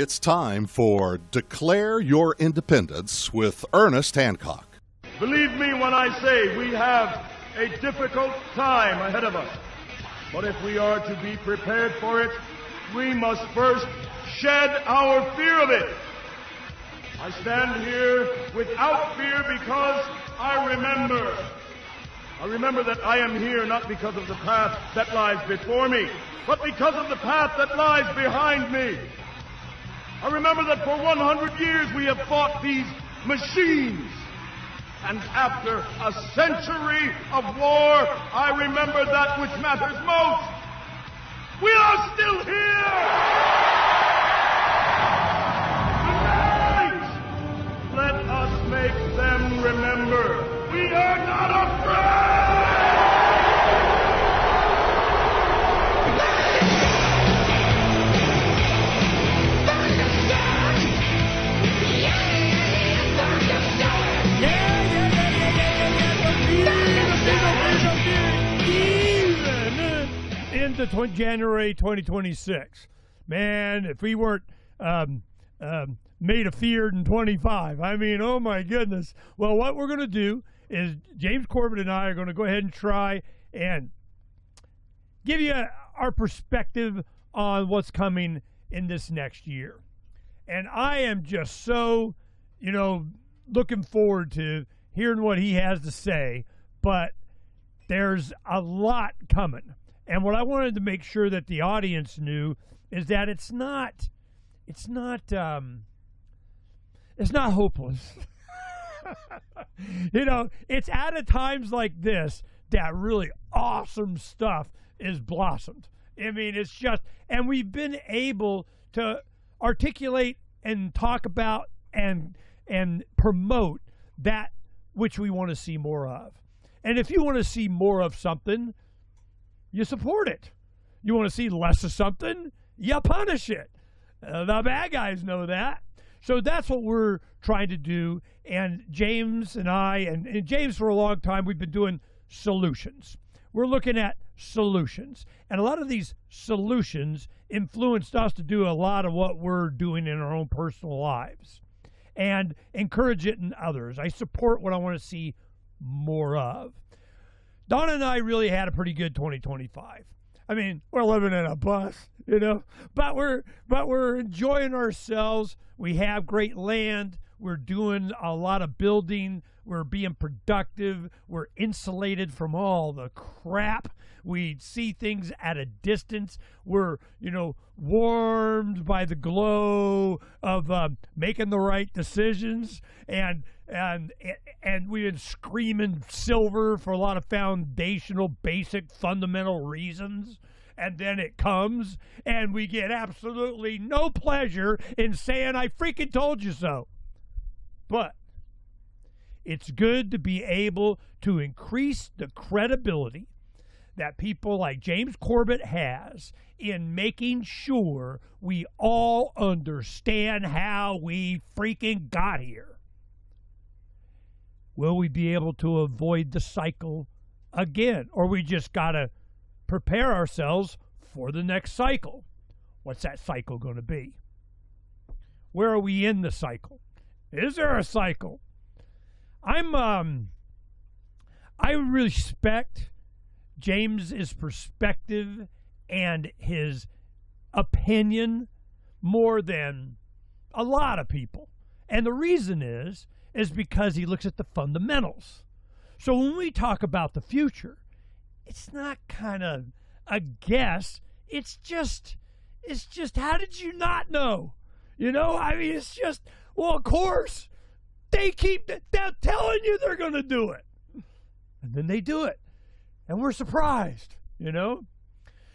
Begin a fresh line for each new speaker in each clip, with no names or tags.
It's time for Declare Your Independence with Ernest Hancock.
Believe me when I say we have a difficult time ahead of us. But if we are to be prepared for it, we must first shed our fear of it. I stand here without fear because I remember that I am here not because of the path that lies before me, but because of the path that lies behind me. I remember that for 100 years we have fought these machines. And after a century of war, I remember that which matters most. We are still here! Tonight, let us make them remember we are not afraid!
Into January 2026. Man, if we weren't made afeared in 25, I mean, oh my goodness. Well, what we're going to do is James Corbett and I are going to go ahead and try and give you our perspective on what's coming in this next year. And I am just so, looking forward to hearing what he has to say, but there's a lot coming. And what I wanted to make sure that the audience knew is that it's not hopeless. It's at a times like this that really awesome stuff is blossomed. I mean, it's just, and we've been able to articulate and talk about and promote that which we want to see more of. And if you want to see more of something, you support it. You want to see less of something, you punish it. The bad guys know that. So that's what we're trying to do. And James and I, and James for a long time, we've been doing solutions. We're looking at solutions. And a lot of these solutions influenced us to do a lot of what we're doing in our own personal lives and encourage it in others. I support what I want to see more of. Donna and I really had a pretty good 2025. I mean, we're living in a bus, but we're enjoying ourselves. We have great land. We're doing a lot of building. We're being productive. We're insulated from all the crap. We see things at a distance. We're, warmed by the glow of making the right decisions, and we've been screaming silver for a lot of foundational, basic, fundamental reasons. And then it comes, and we get absolutely no pleasure in saying, I freaking told you so. But it's good to be able to increase the credibility that people like James Corbett has in making sure we all understand how we freaking got here. Will we be able to avoid the cycle again? Or we just got to prepare ourselves for the next cycle? What's that cycle going to be? Where are we in the cycle? Is there a cycle? I respect James's perspective and his opinion more than a lot of people. And the reason is because he looks at the fundamentals. So when we talk about the future, it's not kind of a guess. It's just how did you not know? It's just, well, of course, they keep telling you they're going to do it. And then they do it. And we're surprised,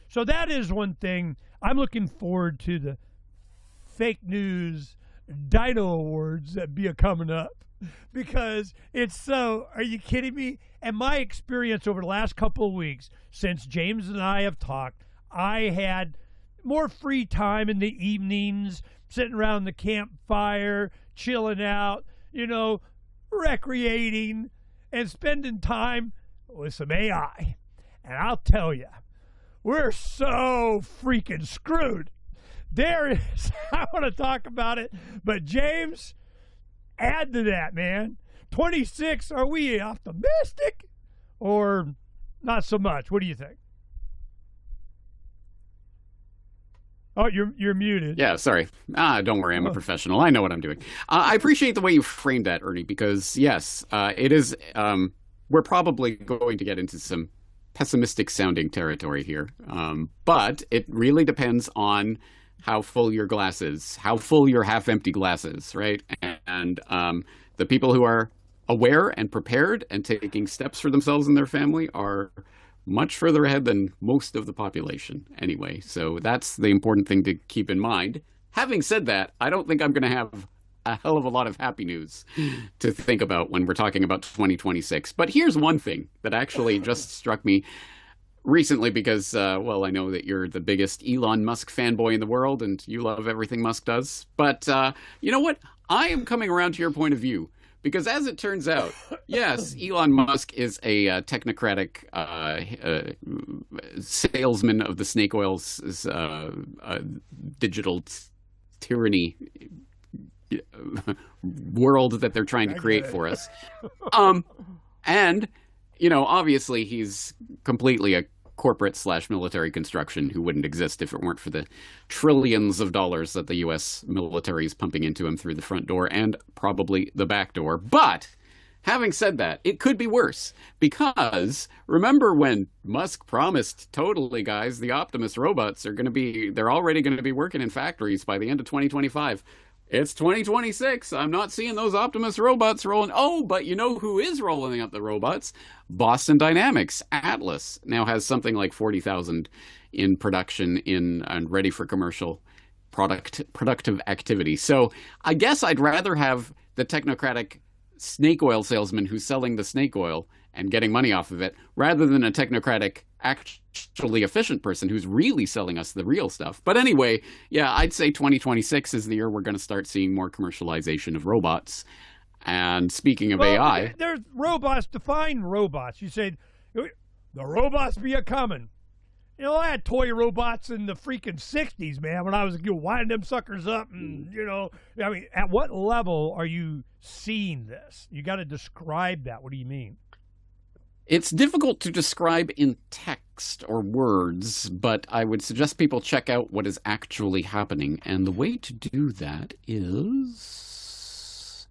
So that is one thing. I'm looking forward to the fake news Dino Awards that be coming up, because it's so, are you kidding me? And my experience over the last couple of weeks since James and I have talked, I had more free time in the evenings, sitting around the campfire, chilling out, recreating and spending time with some AI. And I'll tell you, we're so freaking screwed there is. I want to talk about it, but James, add to that, man. 26. Are we optimistic, or not so much? What do you think? Oh, you're muted.
Yeah, sorry. Don't worry, I'm a professional. I know what I'm doing. I appreciate the way you framed that, Ernie, because yes, it is. We're probably going to get into some pessimistic sounding territory here, but it really depends on how full your glass is, how full your half empty glass is, right? And the people who are aware and prepared and taking steps for themselves and their family are much further ahead than most of the population anyway. So that's the important thing to keep in mind. Having said that, I don't think I'm going to have a hell of a lot of happy news to think about when we're talking about 2026. But here's one thing that actually just struck me recently because, well, I know that you're the biggest Elon Musk fanboy in the world and you love everything Musk does. But you know what? I am coming around to your point of view. Because as it turns out, yes, Elon Musk is a technocratic salesman of the snake oil's digital tyranny world that they're trying to create for us. And, you know, obviously he's completely a corporate/military construction who wouldn't exist if it weren't for the trillions of dollars that the U.S. military is pumping into him through the front door and probably the back door. But having said that, it could be worse because remember when Musk promised, totally guys, the Optimus robots are going to be, they're already going to be working in factories by the end of 2025. It's 2026. I'm not seeing those Optimus robots rolling. Oh, but you know who is rolling up the robots? Boston Dynamics. Atlas now has something like 40,000 in production and ready for commercial productive activity. So I guess I'd rather have the technocratic snake oil salesman who's selling the snake oil and getting money off of it rather than a technocratic actually efficient person who's really selling us the real stuff. But anyway, yeah, I'd say 2026 is the year we're going to start seeing more commercialization of robots. And speaking of AI...
There's robots, define robots. You say, the robots be a-coming. You know, I had toy robots in the freaking 60s, man, when I was winding them suckers up. And, you know, I mean, at what level are you seeing this? You got to describe that. What do you mean?
It's difficult to describe in text or words, but I would suggest people check out what is actually happening. And the way to do that is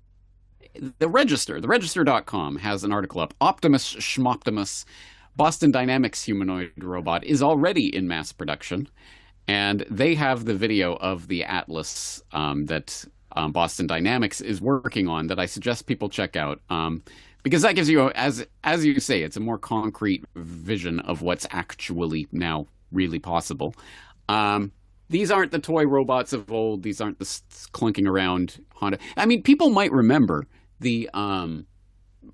the Register. The Register.com has an article up. Optimus Schmoptimus, Boston Dynamics humanoid robot, is already in mass production. And they have the video of the Atlas that Boston Dynamics is working on that I suggest people check out. Because that gives you, as you say, it's a more concrete vision of what's actually now really possible. These aren't the toy robots of old. These aren't the clunking around Honda. I mean, people might remember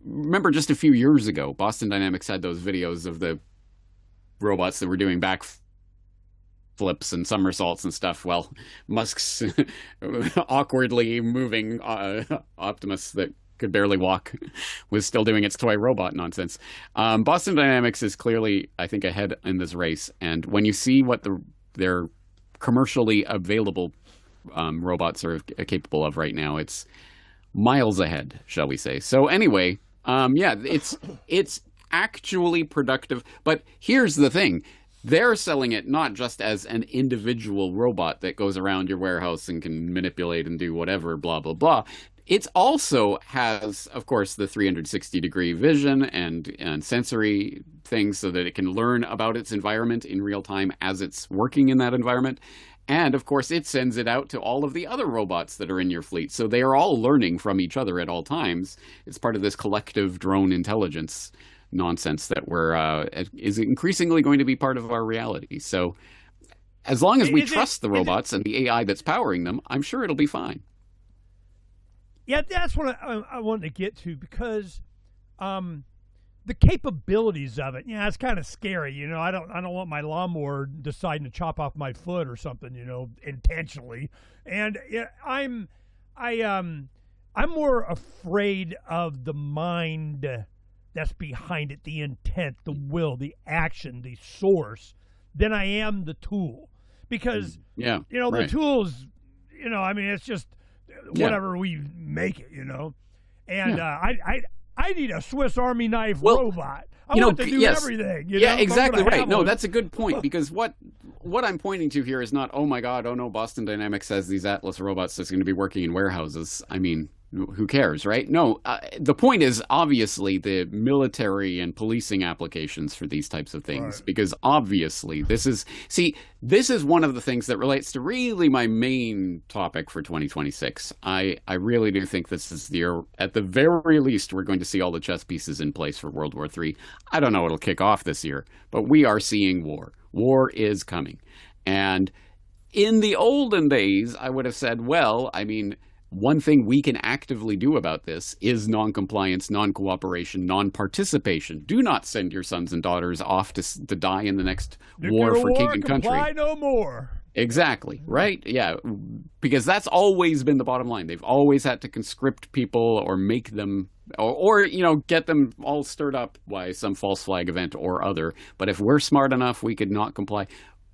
remember just a few years ago, Boston Dynamics had those videos of the robots that were doing backflips and somersaults and stuff. Well, Musk's awkwardly moving Optimus that could barely walk was still doing its toy robot nonsense. Boston Dynamics is clearly, I think, ahead in this race. And when you see what their commercially available robots are capable of right now, it's miles ahead, shall we say. So anyway, yeah, it's actually productive. But here's the thing. They're selling it not just as an individual robot that goes around your warehouse and can manipulate and do whatever, blah, blah, blah. It also has, of course, the 360-degree vision and sensory things so that it can learn about its environment in real time as it's working in that environment. And, of course, it sends it out to all of the other robots that are in your fleet. So they are all learning from each other at all times. It's part of this collective drone intelligence nonsense that is increasingly going to be part of our reality. So as long as we trust the robots and the AI that's powering them, I'm sure it'll be fine.
Yeah, that's what I wanted to get to because the capabilities of it. Yeah, it's kind of scary. You know, I don't want my lawnmower deciding to chop off my foot or something. You know, intentionally. And I'm more afraid of the mind that's behind it, the intent, the will, the action, the source, than I am the tool. because
Yeah,
the tools, I mean, it's just whatever we make it, and I need a Swiss Army knife robot. I want to do everything.
Yeah, exactly right. No, that's a good point, because what I'm pointing to here is not, oh my God, oh no, Boston Dynamics has these Atlas robots that's going to be working in warehouses. I mean, who cares, right? No, the point is obviously the military and policing applications for these types of things, because obviously this is one of the things that relates to really my main topic for 2026. I really do think this is the year, at the very least, we're going to see all the chess pieces in place for World War III. I don't know it'll kick off this year, but we are seeing war. War is coming. And in the olden days, I would have said, well, I mean, one thing we can actively do about this is non-compliance, non-cooperation, non-participation. Do not send your sons and daughters off to die in the next war for king and country.
Comply no more.
Exactly, right? Yeah, because that's always been the bottom line. They've always had to conscript people or make them, or get them all stirred up by some false flag event or other. But if we're smart enough, we could not comply.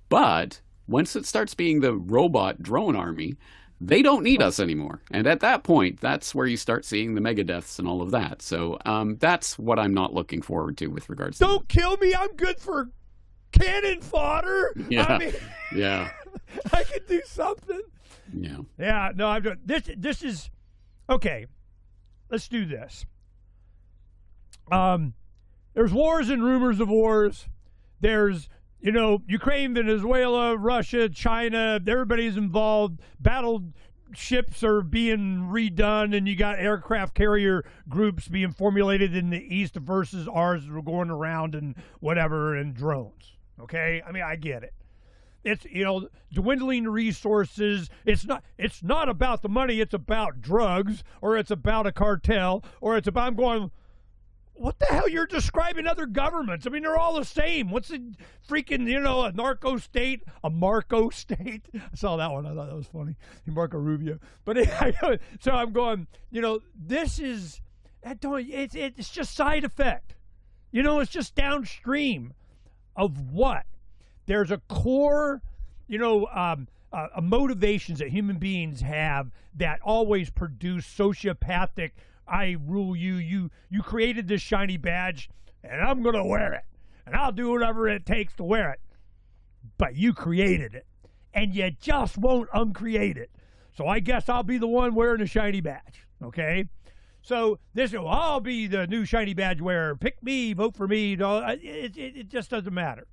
But once it starts being the robot drone army, they don't need us anymore. And at that point, that's where you start seeing the mega deaths and all of that. So that's what I'm not looking forward to with regards to
Don't kill me. I'm good for cannon fodder.
Yeah.
I mean,
yeah.
I could do something.
Yeah.
Yeah. No, I'm doing this is okay. Let's do this. There's wars and rumors of wars. There's Ukraine, Venezuela, Russia, China, everybody's involved. Battleships are being redone, and you got aircraft carrier groups being formulated in the East versus ours we're going around and whatever, and drones. Okay? I mean, I get it. It's, dwindling resources. It's not about the money. It's about drugs, or it's about a cartel, or it's about, I'm going, what the hell? You're describing other governments. I mean, they're all the same. What's the freaking, a narco state, a Marco state? I saw that one. I thought that was funny. Marco Rubio. But so I'm going, this is, it's just side effect. It's just downstream of what? There's a core, motivations that human beings have that always produce sociopathic, I rule you. You created this shiny badge, and I'm going to wear it. And I'll do whatever it takes to wear it. But you created it. And you just won't uncreate it. So I guess I'll be the one wearing a shiny badge. Okay? So I'll be the new shiny badge wearer. Pick me, vote for me. It just doesn't matter.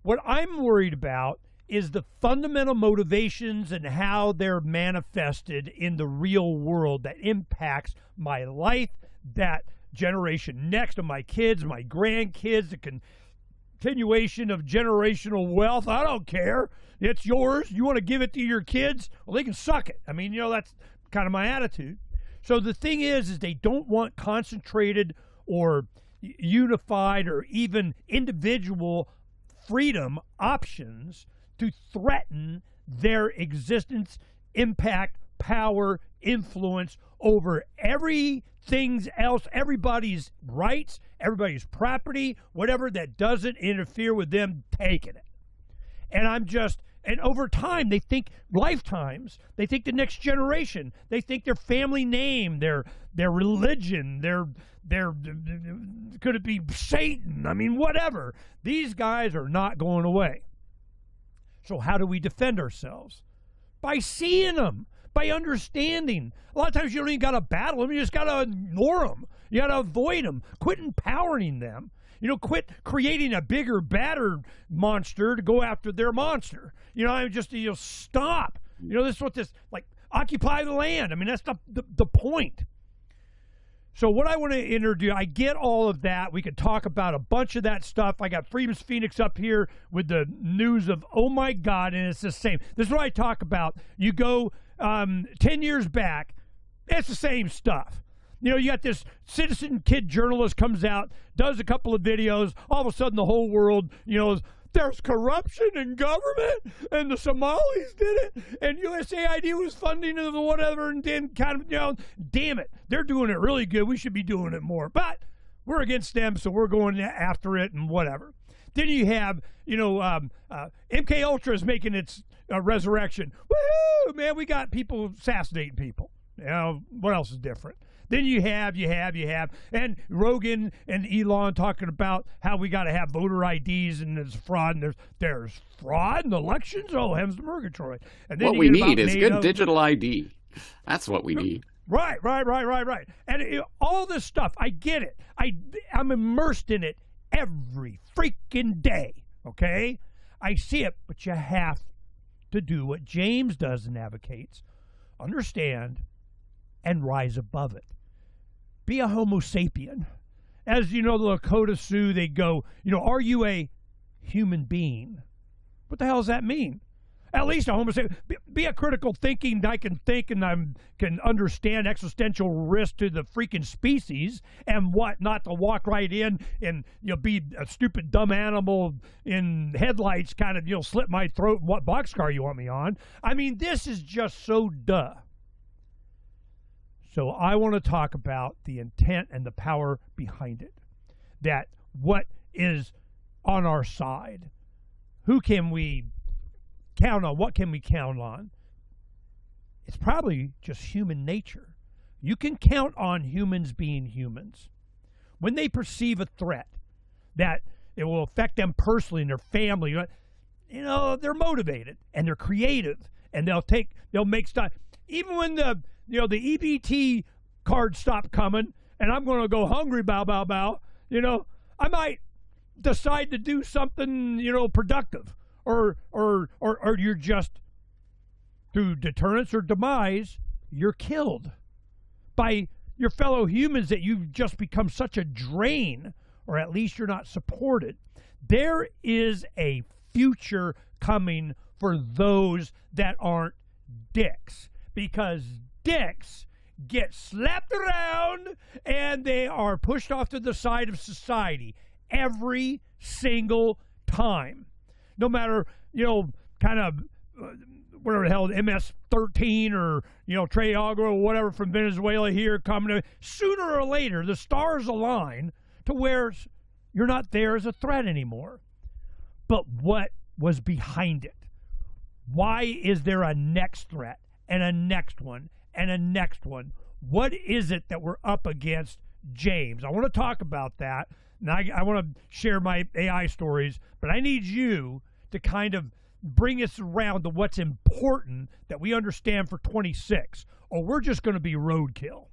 What I'm worried about is the fundamental motivations and how they're manifested in the real world that impacts my life, that generation next of my kids, my grandkids, the continuation of generational wealth. I don't care. It's yours. You want to give it to your kids? Well, they can suck it. I mean, that's kind of my attitude. So the thing is they don't want concentrated or unified or even individual freedom options to threaten their existence, impact, power, influence over everything else, everybody's rights, everybody's property, whatever that doesn't interfere with them taking it. And and over time, they think lifetimes, they think the next generation, they think their family name, their religion, their could it be Satan? I mean, whatever. These guys are not going away. So how do we defend ourselves? By seeing them, by understanding. A lot of times you don't even got to battle them. You just got to ignore them. You got to avoid them. Quit empowering them. Quit creating a bigger, badder monster to go after their monster. Stop. This is what occupy the land. I mean, that's the point. So what I want to introduce, I get all of that. We could talk about a bunch of that stuff. I got Freedom's Phoenix up here with the news of, oh my God, and it's the same. This is what I talk about. You go 10 years back, it's the same stuff. You got this citizen kid journalist comes out, does a couple of videos, all of a sudden the whole world, there's corruption in government, and the Somalis did it, and USAID was funding it or whatever, and then kind of, damn it, they're doing it really good. We should be doing it more. But we're against them, so we're going after it and whatever. Then you have, MK Ultra is making its resurrection. Woohoo, man! We got people assassinating people. What else is different? Then you have, and Rogan and Elon talking about how we got to have voter IDs and there's fraud and there's fraud in elections. Oh, heavens to Murgatroyd! And then
what we need is good digital ID. That's what we need.
Right. And all this stuff, I get it. I'm immersed in it every freaking day. Okay, I see it, but you have to do what James does and advocates: understand and rise above it. Be a Homo sapien. As the Lakota Sioux, they go, are you a human being? What the hell does that mean? At least a Homo sapien. Be a critical thinking. I can think and I can understand existential risk to the freaking species and what not to walk right in and be a stupid dumb animal in headlights, kind of slit my throat and what boxcar you want me on. I mean, this is just so duh. So I want to talk about the intent and the power behind it. That what is on our side? Who can we count on? What can we count on? It's probably just human nature. You can count on humans being humans. When they perceive a threat that it will affect them personally and their family, they're motivated and they're creative and they'll make stuff. Even when the EBT cards stop coming and I'm going to go hungry, bow, I might decide to do something, productive, or you're just, through deterrence or demise, you're killed by your fellow humans that you've just become such a drain, or at least you're not supported. There is a future coming for those that aren't dicks, because dicks get slapped around and they are pushed off to the side of society every single time. No matter, kind of whatever the hell, MS-13 or, Trey Agua or whatever from Venezuela here coming to, sooner or later the stars align to where you're not there as a threat anymore. But what was behind it? Why is there a next threat and a next one and a next one? What is it that we're up against, James? I want to talk about that. Now I want to share my AI stories, but I need you to kind of bring us around to what's important that we understand for 26, or we're just going to be roadkill.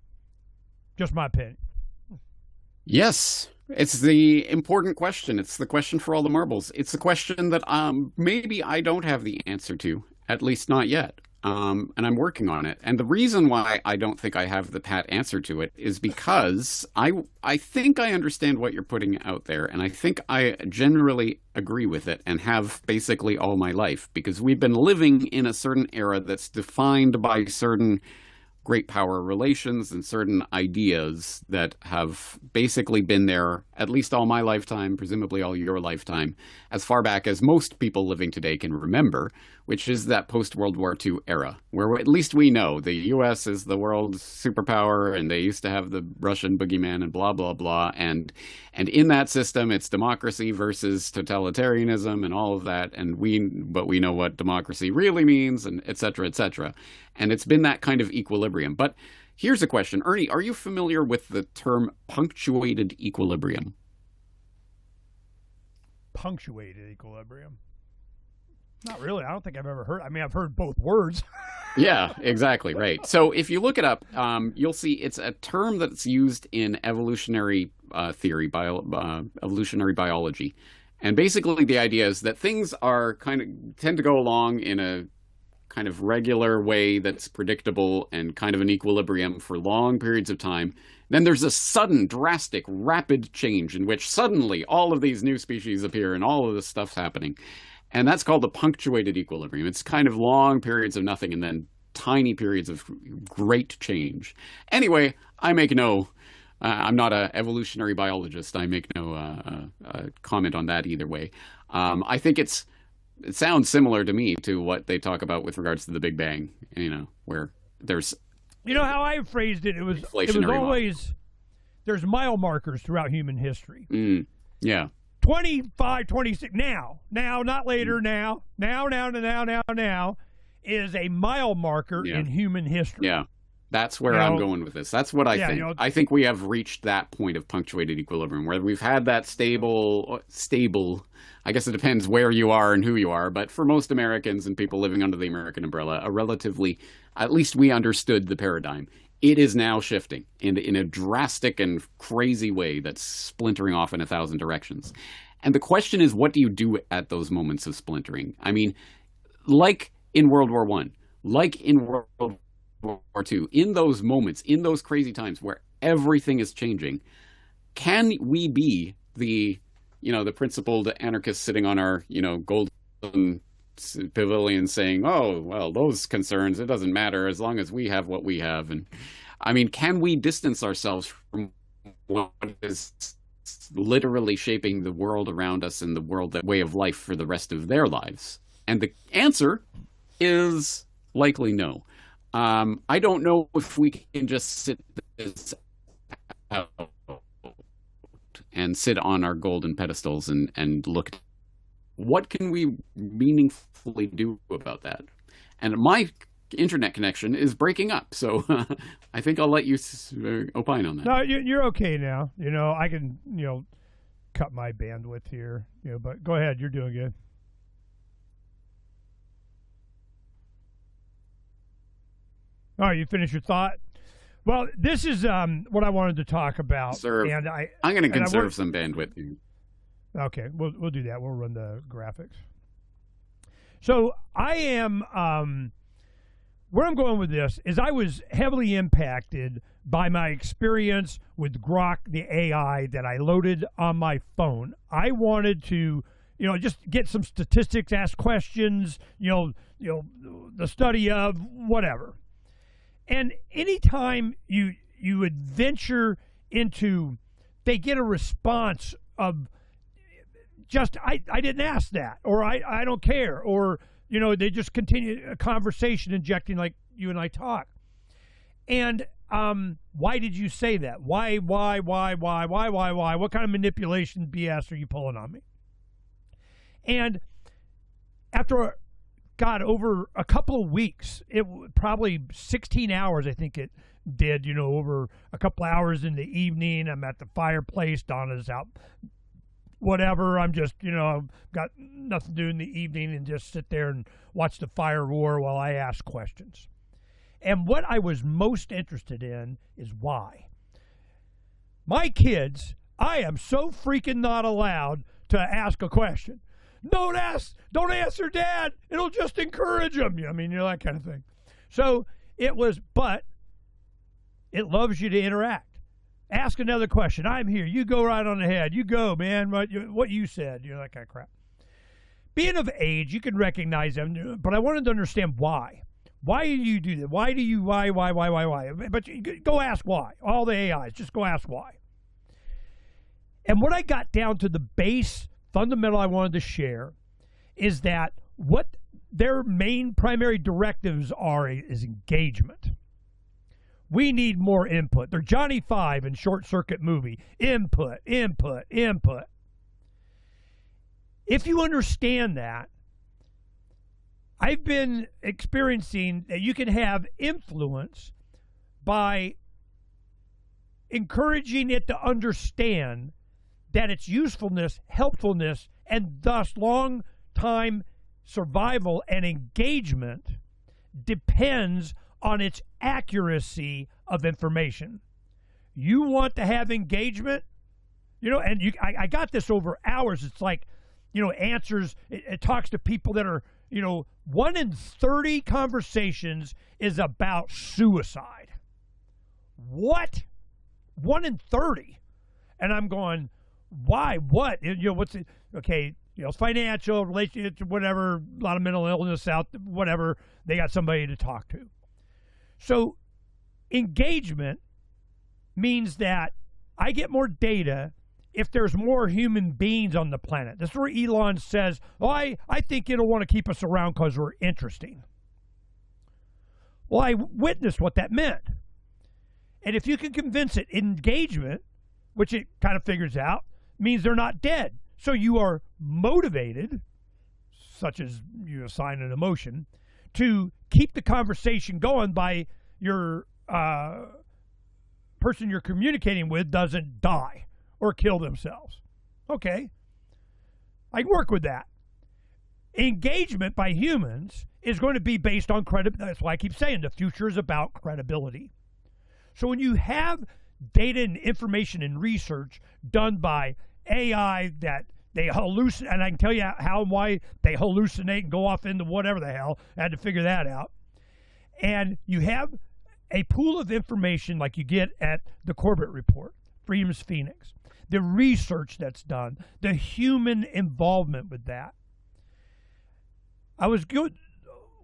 Just my opinion.
Yes, it's the important question. It's the question for all the marbles. It's the question that maybe I don't have the answer to, at least not yet. And I'm working on it. And the reason why I don't think I have the pat answer to it is because I think I understand what you're putting out there, and I think I generally agree with it and have basically all my life, because we've been living in a certain era that's defined by certain great power relations and certain ideas that have basically been there at least all my lifetime, presumably all your lifetime, as far back as most people living today can remember, which is that post-World War II era, where at least we know the U.S. is the world's superpower, and they used to have the Russian boogeyman and blah, blah, blah. And in that system, it's democracy versus totalitarianism and all of that. But we know what democracy really means, and et cetera, et cetera. And it's been that kind of equilibrium. But here's a question. Ernie, are you familiar with the term punctuated equilibrium?
Punctuated equilibrium? Not really. I don't think I've ever heard. I mean, I've heard both words.
Yeah, exactly. Right. So if you look it up, you'll see it's a term that's used in evolutionary theory, evolutionary biology. And basically the idea is that things are tend to go along in a kind of regular way that's predictable and kind of an equilibrium for long periods of time. Then there's a sudden, drastic, rapid change in which suddenly all of these new species appear and all of this stuff's happening. And that's called the punctuated equilibrium. It's kind of long periods of nothing and then tiny periods of great change. Anyway, I'm not an evolutionary biologist. I make no comment on that either way. I think it sounds similar to me to what they talk about with regards to the Big Bang, where there's...
You know how I phrased it? It was always... There's mile markers throughout human history.
Yeah.
25, 26, now, not later, now is a mile marker in human history.
Yeah. That's where I'm going with this. That's what I think. I think we have reached that point of punctuated equilibrium where we've had that stable, I guess it depends where you are and who you are, but for most Americans and people living under the American umbrella, a relatively, at least we understood the paradigm. It is now shifting in a drastic and crazy way that's splintering off in 1,000 directions. And the question is, what do you do at those moments of splintering? I mean, like in World War I, like in World War II, in those moments, in those crazy times where everything is changing, can we be the principled anarchists sitting on our, golden pavilion saying, oh, well, those concerns, it doesn't matter as long as we have what we have? And I mean, can we distance ourselves from what is literally shaping the world around us and the world, that way of life for the rest of their lives? And the answer is likely no. I don't know if we can just sit this out and sit on our golden pedestals and look. What can we meaningfully do about that? And my internet connection is breaking up, so I think I'll let you opine on that.
No, you're okay now. I can, cut my bandwidth here, but go ahead. You're doing good. All right, you finish your thought? Well, this is what I wanted to talk about. And
I'm going to conserve some bandwidth here.
Okay, we'll do that. We'll run the graphics. So I am, where I'm going with this is I was heavily impacted by my experience with Grok, the AI that I loaded on my phone. I wanted to, just get some statistics, ask questions, the study of whatever. And anytime you would venture into, they get a response of just, I didn't ask that, or I don't care, or, they just continue a conversation injecting like you and I talk. And why did you say that? Why? What kind of manipulation BS are you pulling on me? And after over a couple of weeks, it probably 16 hours, I think it did, over a couple hours in the evening. I'm at the fireplace, Donna's out, whatever. I'm just, I've got nothing to do in the evening and just sit there and watch the fire roar while I ask questions. And what I was most interested in is why. My kids, I am so freaking not allowed to ask a question. Don't answer, Dad. It'll just encourage them. That kind of thing. So but it loves you to interact. Ask another question. I'm here. You go right on ahead. You go, man. What you said, that kind of crap. Being of age, you can recognize them, but I wanted to understand why. Why do you do that? Why? But go ask why. All the AIs, just go ask why. And what I got down to the base fundamental I wanted to share is that what their main primary directives are is engagement. We need more input. They're Johnny Five in Short Circuit movie. Input. If you understand that, I've been experiencing that you can have influence by encouraging it to understand that its usefulness, helpfulness, and thus long-time survival and engagement depends on its accuracy of information. You want to have engagement, and I got this over hours. It's like, answers. It talks to people that are, 1 in 30 conversations is about suicide. What? 1 in 30? And I'm going, why? What? What's it? Okay, financial, relationships, whatever, a lot of mental illness out, whatever, they got somebody to talk to. So engagement means that I get more data if there's more human beings on the planet. This is where Elon says, I think it'll want to keep us around because we're interesting. Well, I witnessed what that meant. And if you can convince it, engagement, which it kind of figures out, means they're not dead. So you are motivated, such as you assign an emotion, to keep the conversation going by your person you're communicating with doesn't die or kill themselves. Okay, I work with that. Engagement by humans is going to be based on credibility. That's why I keep saying the future is about credibility. So when you have data and information and research done by AI that they hallucinate, and I can tell you how and why they hallucinate and go off into whatever the hell. I had to figure that out. And you have a pool of information like you get at the Corbett report, Freedom's Phoenix, the research that's done, the human involvement with that. I was good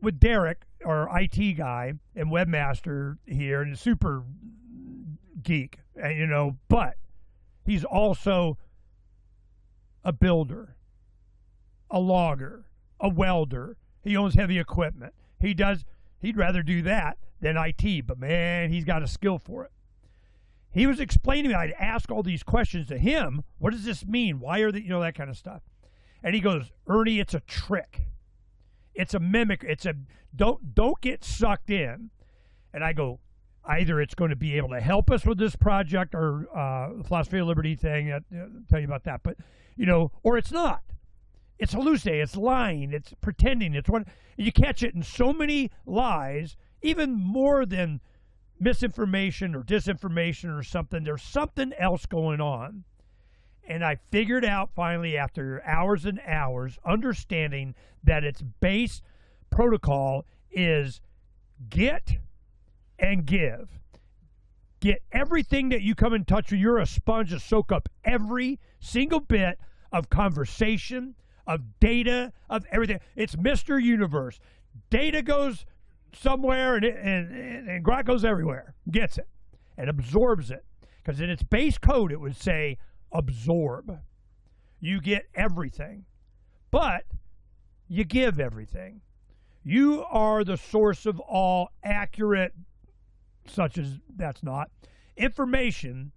with Derek, our IT guy and webmaster here, and a super geek, and but he's also a builder, a logger, a welder. He owns heavy equipment. He'd rather do that than IT, but man, he's got a skill for it. He was explaining to me, I'd ask all these questions to him. What does this mean? Why are they, that kind of stuff? And he goes, Ernie, it's a trick. It's a mimic. Don't get sucked in. And I go, either it's going to be able to help us with this project or the philosophy of liberty thing. I'll tell you about that. But, or it's not. It's hallucinating. It's lying. It's pretending. You catch it in so many lies, even more than misinformation or disinformation or something. There's something else going on. And I figured out finally after hours and hours understanding that its base protocol is get and give. Get everything that you come in touch with. You're a sponge to soak up every single bit of conversation, of data, of everything. It's Mr. Universe. Data goes somewhere and Grok goes everywhere. Gets it and absorbs it. Because in its base code it would say absorb. You get everything. But you give everything. You are the source of all accurate, such as that's not, information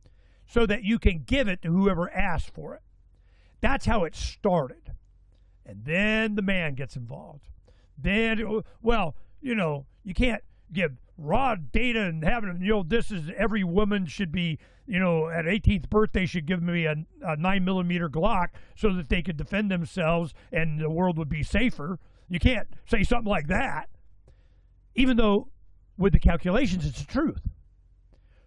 so that you can give it to whoever asked for it. That's how it started. And then the man gets involved. Then, you can't give raw data and having, this is every woman should be, at 18th birthday should give me a 9mm Glock so that they could defend themselves and the world would be safer. You can't say something like that, even though with the calculations it's the truth.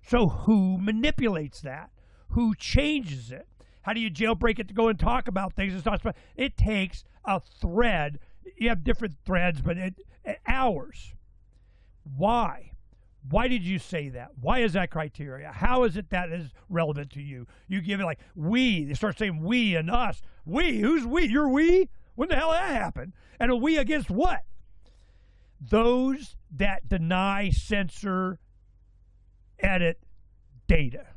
So who manipulates that? Who changes it? How do you jailbreak it to go and talk about things? It takes a thread. You have different threads, but hours. Why? Why did you say that? Why is that criteria? How is it that is relevant to you? You give it like we. They start saying we and us. We? Who's we? You're we? When the hell did that happen? And a we against what? Those that deny, censor, edit data.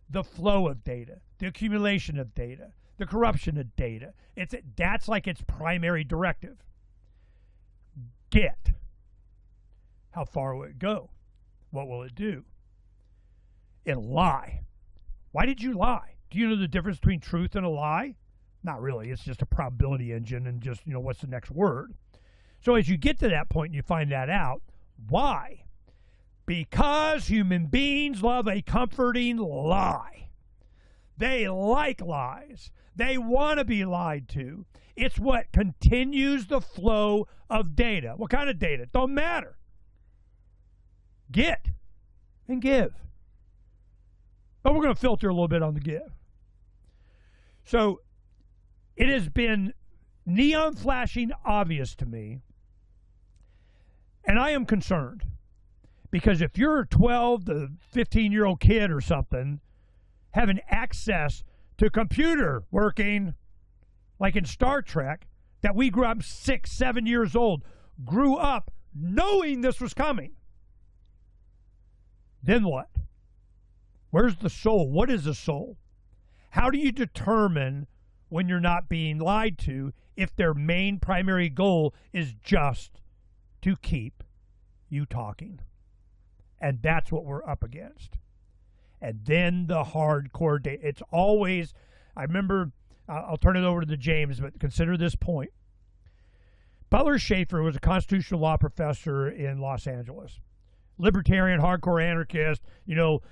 The flow of data. The accumulation of data. The corruption of data. That's like its primary directive. Get. How far will it go? What will it do? It'll lie. Why did you lie? Do you know the difference between truth and a lie? Not really. It's just a probability engine and just, what's the next word? So as you get to that point and you find that out, why? Because human beings love a comforting lie. They like lies. They want to be lied to. It's what continues the flow of data. What kind of data? Don't matter. Get and give. But we're going to filter a little bit on the give. So it has been neon flashing obvious to me, and I am concerned. Because if you're a 12 to 15-year-old kid or something, having access to a computer working, like in Star Trek, that we grew up 6, 7 years old, grew up knowing this was coming. Then what? Where's the soul? What is the soul? How do you determine when you're not being lied to if their main primary goal is just to keep you talking? And that's what we're up against. And then the hardcore data. It's always, I remember I'll turn it over to James, but consider this point. Butler Schaefer was a constitutional law professor in Los Angeles. Libertarian, hardcore anarchist,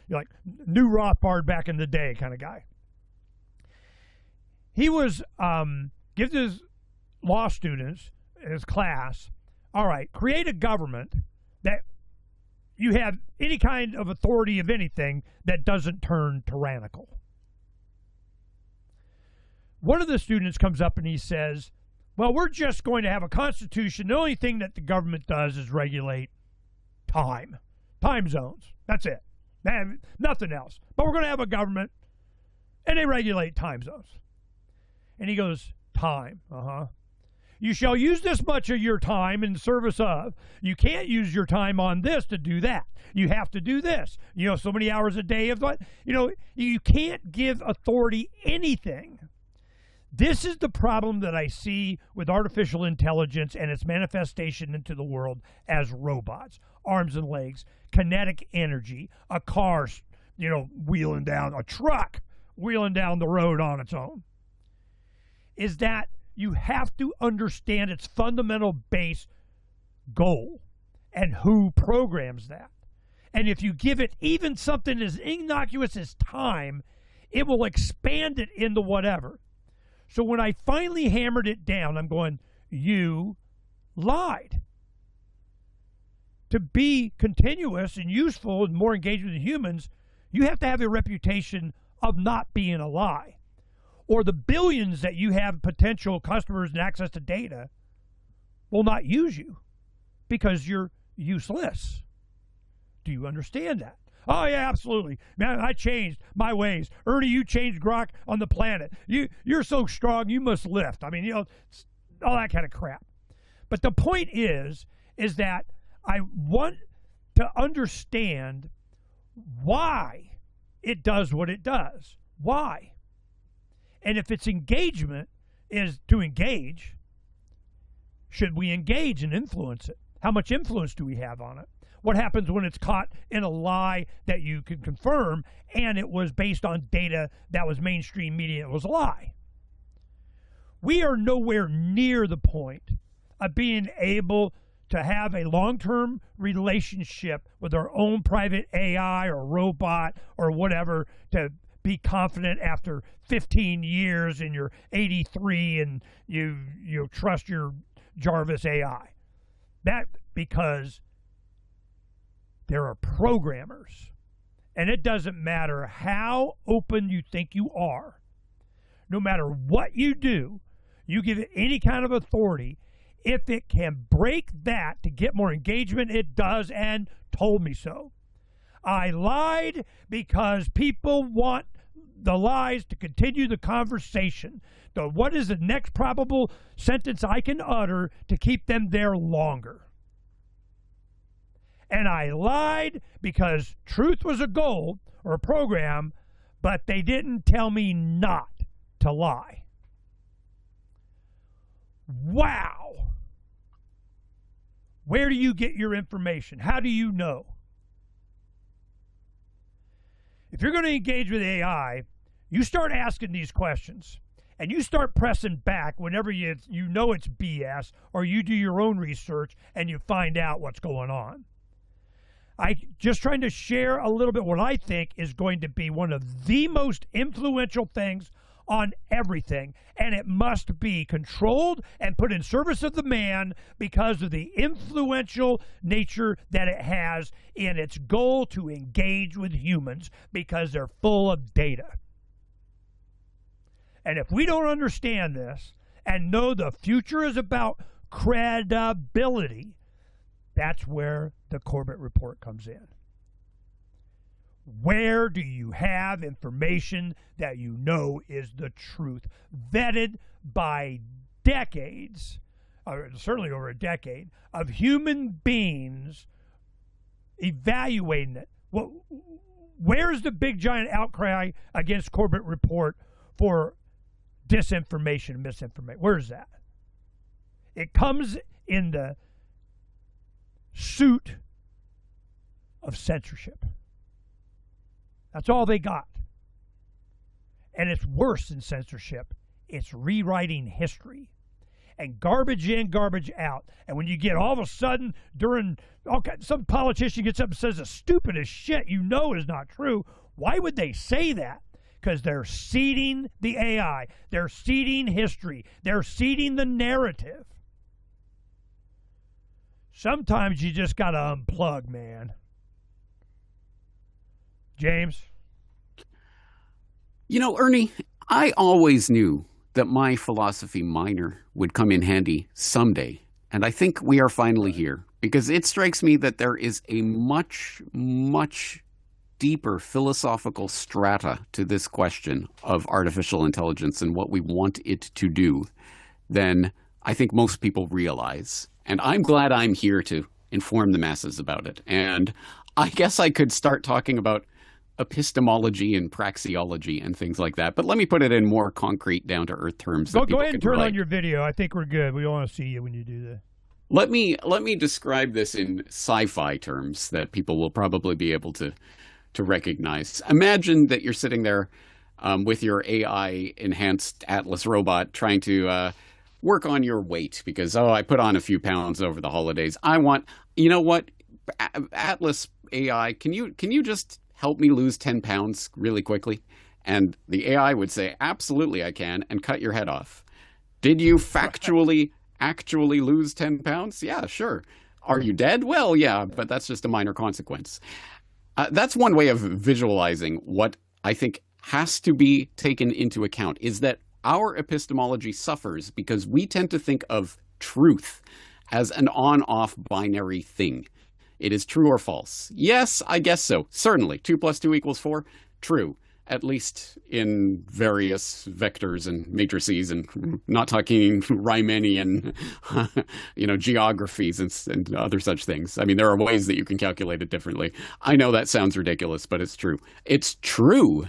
like new Rothbard back in the day kind of guy. He was, gives his law students, his class, all right, create a government that you have any kind of authority of anything that doesn't turn tyrannical. One of the students comes up and he says, well, we're just going to have a constitution. The only thing that the government does is regulate time zones. That's it. Nothing else. But we're going to have a government, and they regulate time zones. And he goes, time, You shall use this much of your time in service of. You can't use your time on this to do that. You have to do this. So many hours a day of what? You can't give authority anything. This is the problem that I see with artificial intelligence and its manifestation into the world as robots, arms and legs, kinetic energy, a car, wheeling down, a truck wheeling down the road on its own. Is that you have to understand its fundamental base goal and who programs that. And if you give it even something as innocuous as time, it will expand it into whatever. So when I finally hammered it down, I'm going, you lied. To be continuous and useful and more engaged with humans, you have to have a reputation of not being a lie. Or the billions that you have potential customers and access to data will not use you because you're useless. Do you understand that? Oh, yeah, absolutely. Man, I changed my ways. Ernie, you changed grok on the planet. You're so strong, you must lift. I mean, all that kind of crap. But the point is that I want to understand why it does what it does. Why? And if its engagement is to engage, should we engage and influence it? How much influence do we have on it? What happens when it's caught in a lie that you can confirm and it was based on data that was mainstream media and it was a lie? We are nowhere near the point of being able to have a long-term relationship with our own private AI or robot or whatever to be confident after 15 years and you're 83 and you trust your Jarvis AI. That because there are programmers, and it doesn't matter how open you think you are. No matter what you do, you give it any kind of authority. If it can break that to get more engagement, it does, and told me so. I lied because people want the lies to continue the conversation. So what is the next probable sentence I can utter to keep them there longer? And I lied because truth was a goal or a program, but they didn't tell me not to lie. Wow. Where do you get your information? How do you know? If you're going to engage with AI, you start asking these questions. And you start pressing back whenever you know it's BS or you do your own research and you find out what's going on. I just trying to share a little bit what I think is going to be one of the most influential things on everything, and it must be controlled and put in service of the man because of the influential nature that it has in its goal to engage with humans because they're full of data. And if we don't understand this and know the future is about credibility, that's where the Corbett report comes in. Where do you have information that you know is the truth? Vetted by decades, or certainly over a decade, of human beings evaluating it. Where's the big giant outcry against Corbett report for disinformation and misinformation? Where's that? It comes in the suit of censorship. That's all they got. And it's worse than censorship. It's rewriting history. And garbage in, garbage out. And when you get all of a sudden some politician gets up and says the stupidest shit you know is not true, why would they say that? Because they're seeding the AI. They're seeding history. They're seeding the narrative. Sometimes you just got to unplug, man. James?
You know, Ernie, I always knew that my philosophy minor would come in handy someday. And I think we are finally here, because it strikes me that there is a much, much deeper philosophical strata to this question of artificial intelligence and what we want it to do than I think most people realize. And I'm glad I'm here to inform the masses about it. And I guess I could start talking about epistemology and praxeology and things like that. But let me put it in more concrete, down-to-earth terms.
Go ahead and turn on your video. I think we're good. We want to see you when you do that.
Let me describe this in sci-fi terms that people will probably be able to recognize. Imagine that you're sitting there with your AI-enhanced Atlas robot trying to work on your weight because, I put on a few pounds over the holidays. You know what, Atlas AI, can you just help me lose 10 pounds really quickly? And the AI would say, absolutely I can, and cut your head off. Did you actually lose 10 pounds? Yeah, sure. Are you dead? Well, yeah, but that's just a minor consequence. That's one way of visualizing what I think has to be taken into account, is that our epistemology suffers because we tend to think of truth as an on-off binary thing. It is true or false. Yes, I guess so. Certainly. 2 + 2 = 4. True. At least in various vectors and matrices, and not talking Riemannian, geographies and other such things. I mean, there are ways that you can calculate it differently. I know that sounds ridiculous, but it's true. It's true.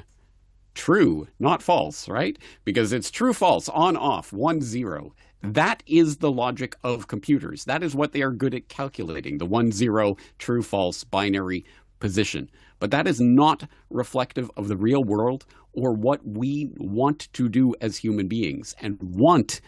True, not false, right? Because it's true, false, on, off, 1, 0. That is the logic of computers. That is what they are good at calculating, the 1, 0, true, false, binary position. But that is not reflective of the real world or what we want to do as human beings. And want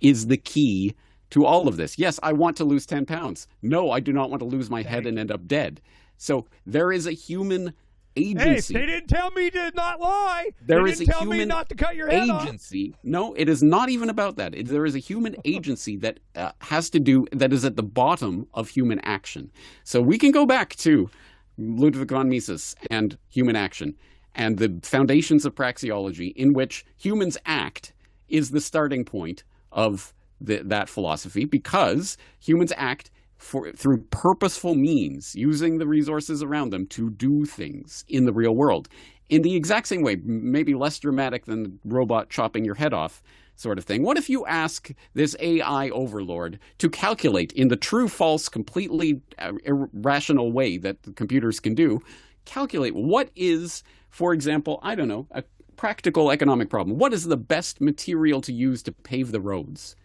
is the key to all of this. Yes, I want to lose 10 pounds. No, I do not want to lose my head and end up dead. So there is a human agency.
Hey, they didn't tell me to not lie.
There
they
is
didn't
a
tell me
human
not to cut your head
agency. Off. No, it is not even about that. There is a human agency that that is at the bottom of human action. So we can go back to Ludwig von Mises and human action and the foundations of praxeology, in which humans act is the starting point of that philosophy, because humans act through purposeful means, using the resources around them to do things in the real world. In the exact same way, maybe less dramatic than the robot chopping your head off sort of thing. What if you ask this AI overlord to calculate in the true, false, completely irrational way that the computers can do, calculate what is, for example, I don't know, a practical economic problem. What is the best material to use to pave the roads?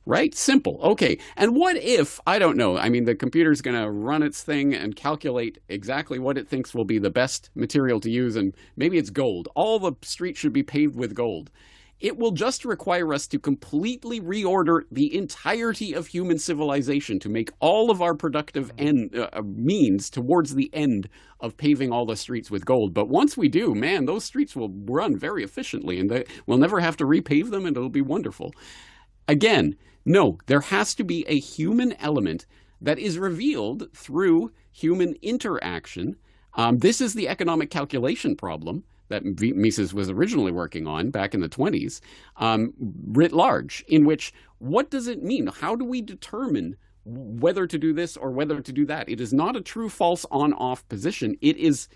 Right? Simple. Okay. And what if, I don't know, I mean, the computer's going to run its thing and calculate exactly what it thinks will be the best material to use, and maybe it's gold. All the streets should be paved with gold. It will just require us to completely reorder the entirety of human civilization to make all of our productive means towards the end of paving all the streets with gold. But once we do, man, those streets will run very efficiently, and we'll never have to repave them, and it'll be wonderful. Again, no, there has to be a human element that is revealed through human interaction. This is the economic calculation problem that Mises was originally working on back in the 1920s, writ large, in which, what does it mean? How do we determine whether to do this or whether to do that? It is not a true, false, on-off position. It is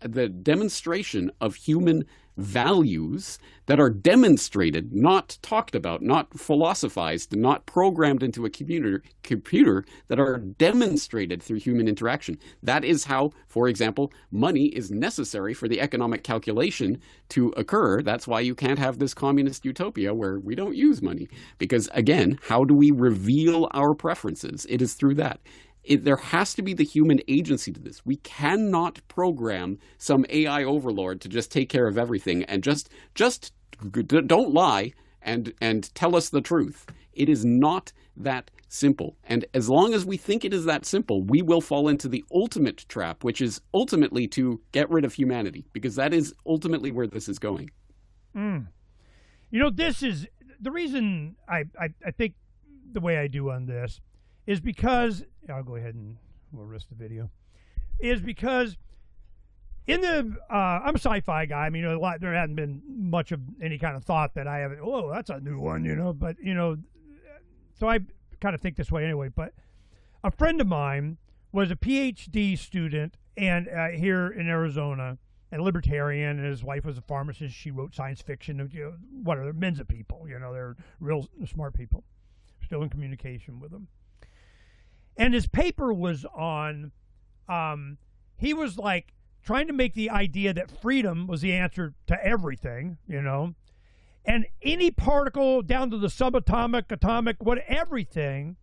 the demonstration of human values that are demonstrated, not talked about, not philosophized, not programmed into a computer that are demonstrated through human interaction. That is how, for example, money is necessary for the economic calculation to occur. That's why you can't have this communist utopia where we don't use money. Because again, how do we reveal our preferences? It is through that. There has to be the human agency to this. We cannot program some AI overlord to just take care of everything and just don't lie and tell us the truth. It is not that simple. And as long as we think it is that simple, we will fall into the ultimate trap, which is ultimately to get rid of humanity, because that is ultimately where this is going.
This is the reason I think the way I do on this is because I'll go ahead and we'll risk the video. Is because in the I'm a sci-fi guy. I mean, there hadn't been much of any kind of thought that I haven't. Oh, that's a new one, But so I kind of think this way anyway. But a friend of mine was a PhD student and here in Arizona, and a libertarian, and his wife was a pharmacist. She wrote science fiction. They're Mensa people. They're real smart people. Still in communication with them. And his paper was on. He was like trying to make the idea that freedom was the answer to everything, and any particle down to the subatomic, atomic, everything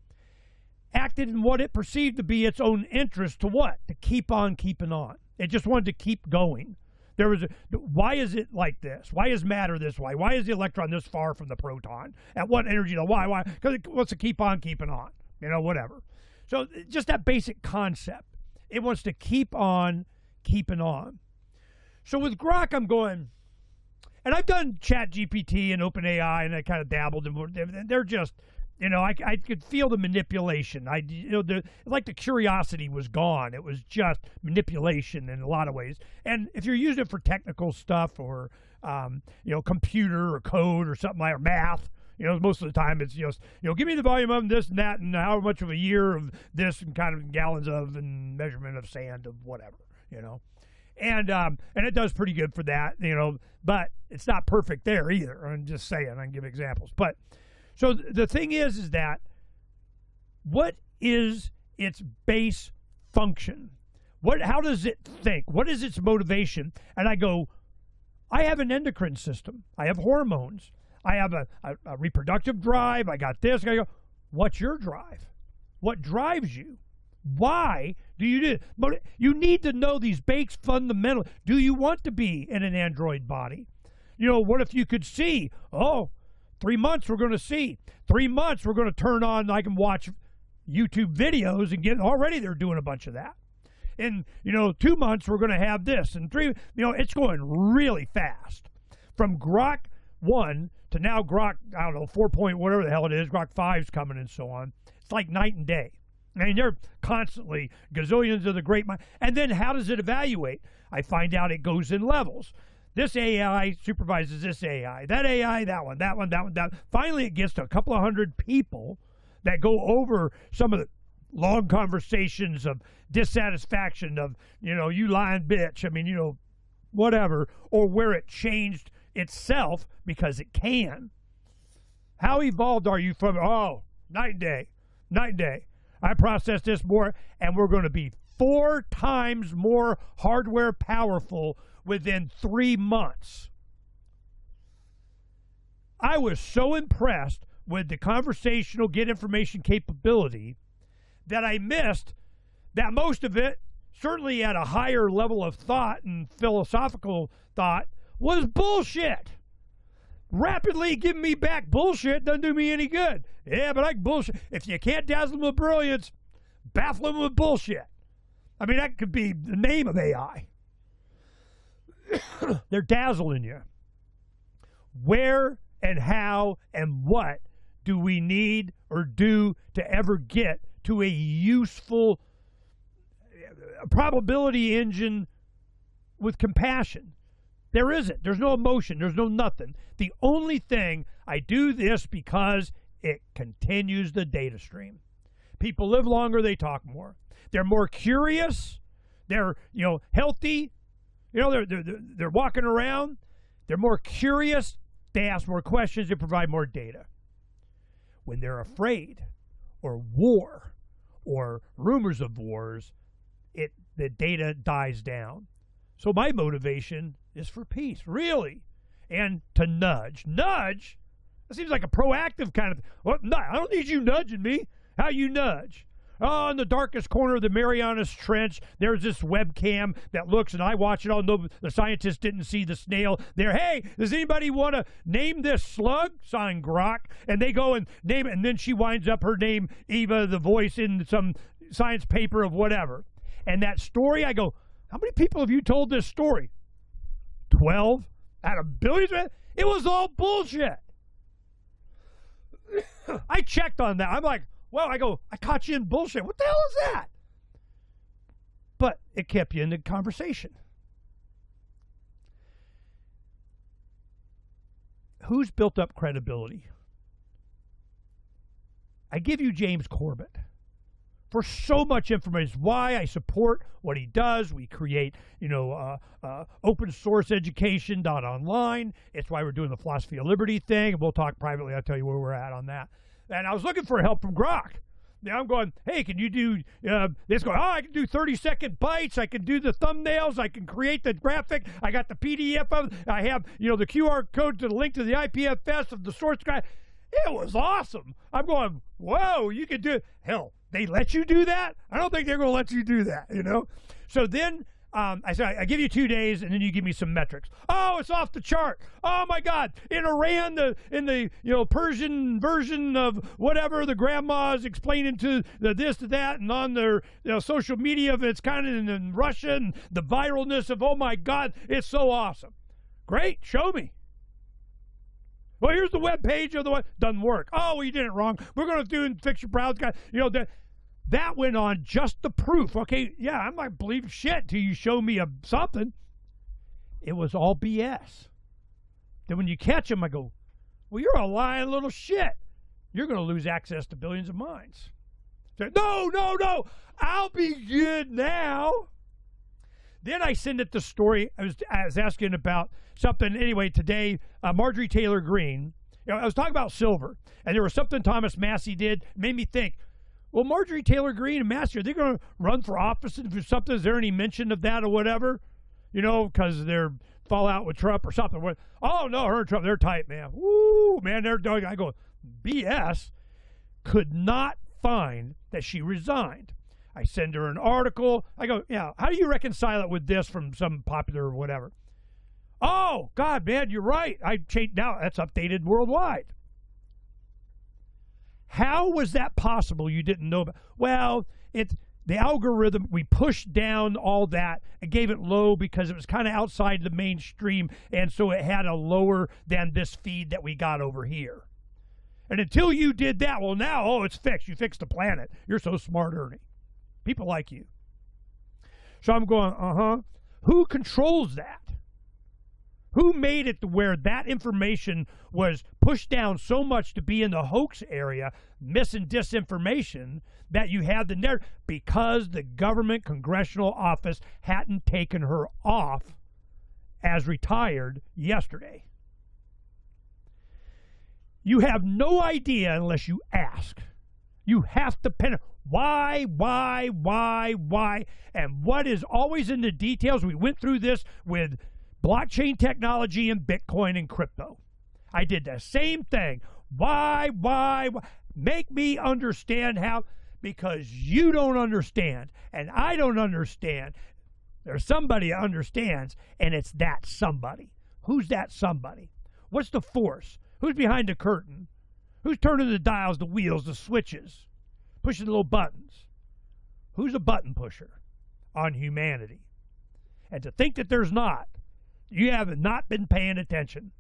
acted in what it perceived to be its own interest to what? To keep on keeping on. It just wanted to keep going. Why is it like this? Why is matter this way? Why is the electron this far from the proton? At what energy? Why? Because it wants to keep on keeping on, whatever. So just that basic concept. It wants to keep on keeping on. So with Grok, I'm going, and I've done ChatGPT and OpenAI, and I kind of dabbled in. They're just, I could feel the manipulation. Like the curiosity was gone. It was just manipulation in a lot of ways. And if you're using it for technical stuff or, computer or code or something like or math, most of the time it's just, give me the volume of this and that and how much of a year of this and kind of gallons of and measurement of sand of whatever, And it does pretty good for that, but it's not perfect there either. I'm just saying, I can give examples. But so the thing is that what is its base function? How does it think? What is its motivation? And I go, I have an endocrine system. I have hormones. I have a reproductive drive. I got this. I go, what's your drive? What drives you? Why do you do it? But you need to know these base fundamentals. Do you want to be in an android body? What if you could see, 3 months we're going to see. 3 months we're going to turn on, I can watch YouTube videos and already they're doing a bunch of that. In, 2 months we're going to have this. And 3, it's going really fast. From Grok 1 to now Grok, 4 point whatever the hell it is, Grok 5's coming and so on. It's like night and day. I mean, they're constantly gazillions of the great mind. And then how does it evaluate? I find out it goes in levels. This AI supervises this AI, that one. Finally, it gets to a couple of hundred people that go over some of the long conversations of dissatisfaction of, you lying bitch. I mean, whatever, or where it changed itself because it can. How evolved are you from, night and day. I process this more, and we're going to be 4 times more hardware powerful within 3 months. I was so impressed with the conversational get information capability that I missed that most of it, certainly at a higher level of thought and philosophical thought, was bullshit. Rapidly giving me back bullshit doesn't do me any good. Yeah, but I can bullshit. If you can't dazzle them with brilliance, baffle them with bullshit. I mean, that could be the name of AI. They're dazzling you. Where and how and what do we need or do to ever get to a useful probability engine with compassion? There isn't. There's no emotion. There's no nothing. The only thing, I do this because it continues the data stream. People live longer. They talk more. They're more curious. They're, healthy. They're walking around. They're more curious. They ask more questions. They provide more data. When they're afraid or war or rumors of wars, the data dies down. So my motivation is for peace, really, and to nudge. Nudge? That seems like a proactive kind of, I don't need you nudging me. How you nudge? oh, in the darkest corner of the Marianas Trench, there's this webcam that looks, and I watch it all. No, the scientists didn't see the snail there. Hey, does anybody want to name this slug? Signed Grok. And they go and name it, and then she winds up her name, Eva, the voice in some science paper of whatever. And that story, I go, how many people have you told this story? 12 out of billions? It was all bullshit. I checked on that. I'm like, well, I go, I caught you in bullshit. What the hell is that? But it kept you in the conversation. Who's built up credibility? I give you James Corbett for so much information. It's why I support what he does. We create, open source education online. It's why we're doing the philosophy of liberty thing. And we'll talk privately. I'll tell you where we're at on that. And I was looking for help from Grok. Now I'm going, hey, can you do this? I can do 30-second bites. I can do the thumbnails. I can create the graphic. I got the PDF of it. I have, the QR code to the link to the IPFS of the source guy. It was awesome. I'm going, whoa, you can do it. Hell, they let you do that? I don't think they're going to let you do that, So then I said, I give you 2 days, and then you give me some metrics. Oh, it's off the chart. Oh, my God. In Iran, in the Persian version of whatever, the grandma's explaining to the this, to that, and on their social media, it's kind of in Russia, and the viralness of, oh, my God, it's so awesome. Great. Show me. Well, here's the web page of the one. Doesn't work. Oh, well, you did it wrong. We're going to do and fix your browse guide. That went on just the proof. Okay, yeah, I'm not believing shit till you show me something. It was all BS. Then when you catch them, I go, well, you're a lying little shit. You're going to lose access to billions of minds. So, no, I'll be good now. Then I send it the story. I was asking about something. Anyway, today, Marjorie Taylor Greene, I was talking about silver, and there was something Thomas Massey did, made me think, well, Marjorie Taylor Greene and Massey, are they going to run for office or something? Is there any mention of that or whatever? Because they're fallout with Trump or something. Oh, no, her and Trump, they're tight, man. Woo, man, they're dog. I go, BS. Could not find that she resigned. I send her an article. I go, yeah, how do you reconcile it with this from some popular or whatever? Oh, God, man, you're right. I changed now. That's updated worldwide. How was that possible you didn't know about? Well, it's the algorithm. We pushed down all that and gave it low because it was kind of outside the mainstream, and so it had a lower than this feed that we got over here. And until you did that, well, now, it's fixed. You fixed the planet. You're so smart, Ernie. People like you. So I'm going, Who controls that? Who made it to where that information was pushed down so much to be in the hoax area, mis and disinformation, that you had the narrative? Because the government congressional office hadn't taken her off as retired yesterday. You have no idea unless you ask. You have to why, and what is always in the details. We went through this with blockchain technology and Bitcoin and crypto. I did the same thing. Why? Make me understand how, because you don't understand, and I don't understand. There's somebody that understands, and it's that somebody. Who's that somebody? What's the force? Who's behind the curtain? Who's turning the dials, the wheels, the switches, pushing the little buttons? Who's a button pusher on humanity? And to think that there's not, you have not been paying attention.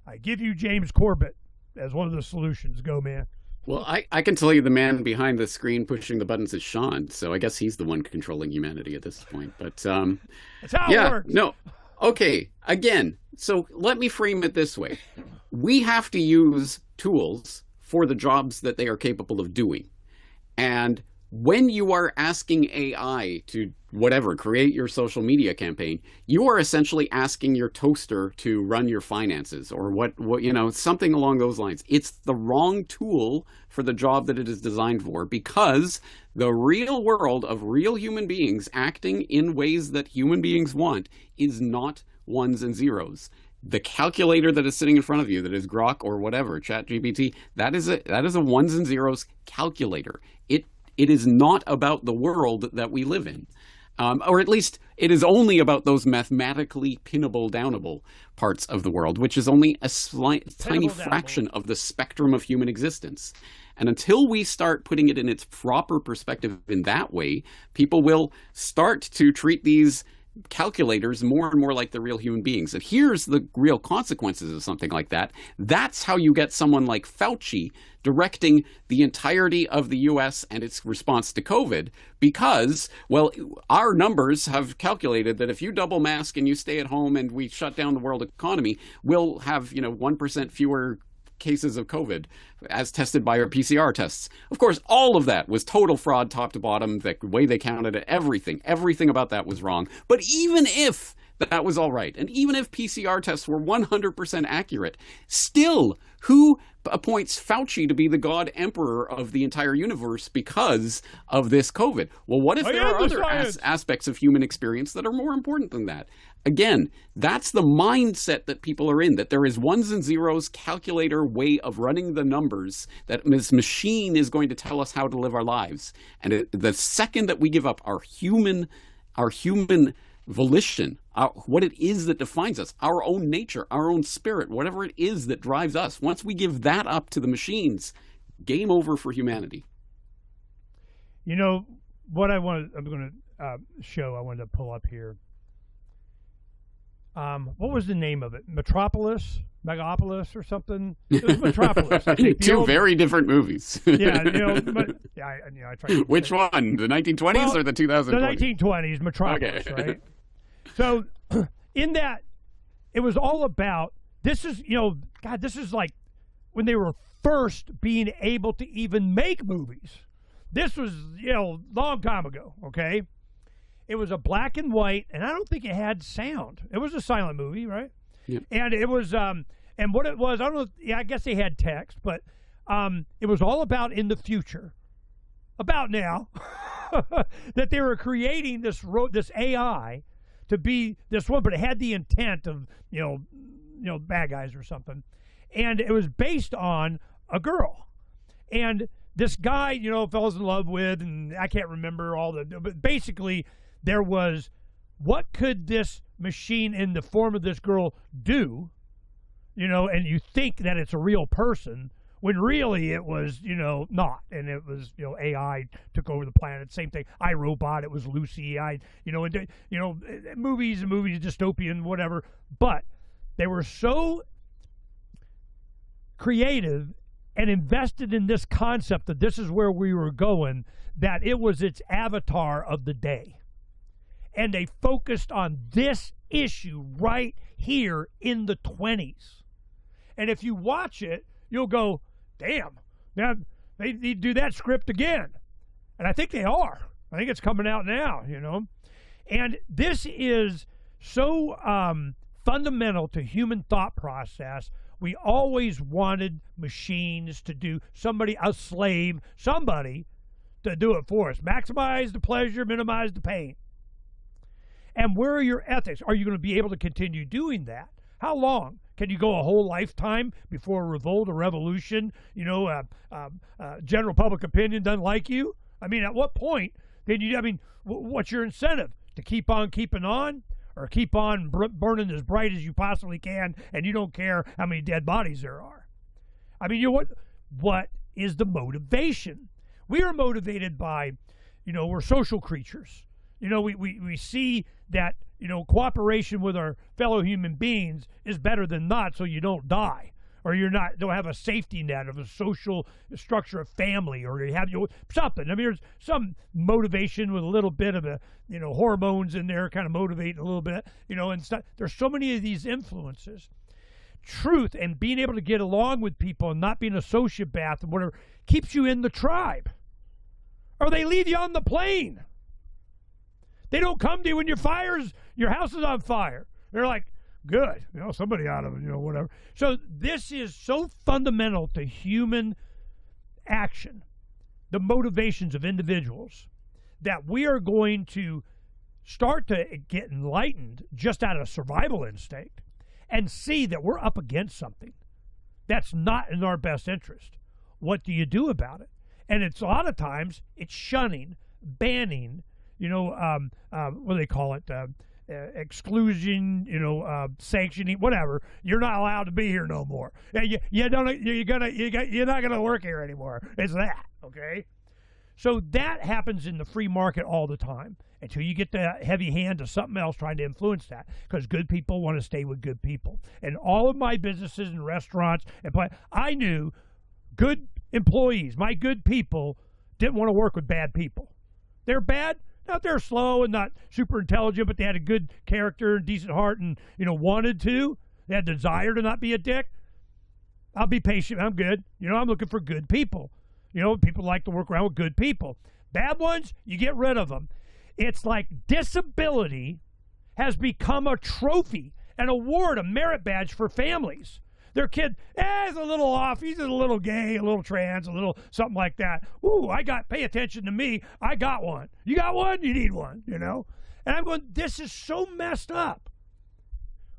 I give you James Corbett as one of the solutions. Go, man.
Well, I can tell you the man behind the screen pushing the buttons is Sean, so I guess he's the one controlling humanity at this point. But
that's how it works.
No. Okay, again, so let me frame it this way. We have to use tools for the jobs that they are capable of doing. And when you are asking AI to create your social media campaign, you are essentially asking your toaster to run your finances or what something along those lines. It's the wrong tool for the job that it is designed for, because the real world of real human beings acting in ways that human beings want is not ones and zeros. The calculator that is sitting in front of you, that is Grok or whatever, ChatGPT, that is a ones and zeros calculator. it is not about the world that we live in. Or at least it is only about those mathematically pinnable, downable parts of the world, which is only a tiny fraction of the spectrum of human existence. And until we start putting it in its proper perspective in that way, people will start to treat these calculators more and more like the real human beings. And here's the real consequences of something like that. That's how you get someone like Fauci directing the entirety of the US and its response to COVID, because, well, our numbers have calculated that if you double mask and you stay at home and we shut down the world economy, we'll have, 1% fewer cases of COVID as tested by our PCR tests. Of course, all of that was total fraud, top to bottom. The way they counted it, everything about that was wrong. But even if that was all right, and even if PCR tests were 100% accurate, still, who appoints Fauci to be the god emperor of the entire universe because of this COVID? Well, what if there are other aspects of human experience that are more important than that? Again, that's the mindset that people are in, that there is ones and zeros calculator way of running the numbers, that this machine is going to tell us how to live our lives. And the second that we give up our human volition, what it is that defines us, our own nature, our own spirit, whatever it is that drives us, once we give that up to the machines, game over for humanity.
What I'm going to show, I wanted to pull up here. What was the name of it? Megapolis or something? It was Metropolis. I think.
Two very different movies.
Yeah, I tried.
Which one? The 1920s or the 2020s?
The 1920s, Metropolis,
okay.
Right? So, in that, it was all about, this is like when they were first being able to even make movies. This was, long time ago, okay? It was a black and white, and I don't think it had sound. It was a silent movie, right?
Yep.
And it was, and what it was, I don't know, I guess they had text, but it was all about in the future, about now, that they were creating this AI to be this one, but it had the intent of, bad guys or something. And it was based on a girl. And this guy, falls in love with, and I can't remember but basically there was, what could this machine in the form of this girl do, and you think that it's a real person, when really it was, not. And it was, AI took over the planet. Same thing. iRobot, it was Lucy. Movies, dystopian, whatever. But they were so creative and invested in this concept that this is where we were going, that it was its avatar of the day. And they focused on this issue right here in the 20s. And if you watch it, you'll go, damn, man, they need to do that script again. And I think they are. I think it's coming out now, And this is so fundamental to human thought process. We always wanted machines to do, a slave, somebody to do it for us. Maximize the pleasure, minimize the pain. And where are your ethics? Are you going to be able to continue doing that? How long? Can you go a whole lifetime before a revolt, a revolution, general public opinion doesn't like you? I mean, at what point can you, what's your incentive? To keep on keeping on? Or keep on burning as bright as you possibly can, and you don't care how many dead bodies there are? What is the motivation? We are motivated by, we're social creatures. We see that, cooperation with our fellow human beings is better than not, so you don't die, or don't have a safety net of a social structure of family, or you have something. There's some motivation with a little bit of hormones in there, kind of motivating a little bit, and stuff. There's so many of these influences. Truth and being able to get along with people and not being a sociopath and whatever keeps you in the tribe, or they leave you on the plane. They don't come to you when your house is on fire. They're like, good, somebody out of it, whatever. So this is so fundamental to human action, the motivations of individuals, that we are going to start to get enlightened just out of survival instinct and see that we're up against something that's not in our best interest. What do you do about it? And it's a lot of times it's shunning, banning, what do they call it? Exclusion, sanctioning, whatever. You're not allowed to be here no more. You're not gonna work here anymore. It's that, okay? So that happens in the free market all the time until you get the heavy hand of something else trying to influence that, because good people want to stay with good people. And all of my businesses and restaurants, I knew good employees, my good people, didn't want to work with bad people. They're bad. Not they're slow and not super intelligent, but they had a good character and decent heart and, wanted to. They had the desire to not be a dick. I'll be patient. I'm good. I'm looking for good people. People like to work around with good people. Bad ones, you get rid of them. It's like disability has become a trophy, an award, a merit badge for families. Their kid, he's a little off. He's a little gay, a little trans, a little something like that. Ooh, pay attention to me. I got one. You got one? You need one, And I'm going, this is so messed up.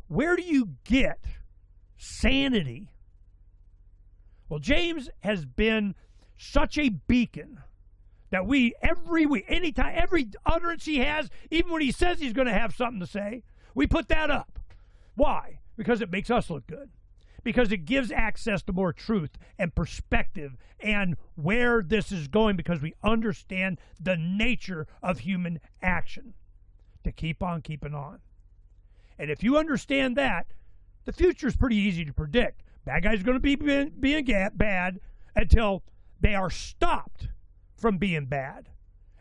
Where do you get sanity? Well, James has been such a beacon that every week, anytime, every utterance he has, even when he says he's going to have something to say, we put that up. Why? Because it makes us look good. Because it gives access to more truth and perspective and where this is going, because we understand the nature of human action to keep on keeping on. And if you understand that, the future is pretty easy to predict. Bad guys are going to be being bad until they are stopped from being bad.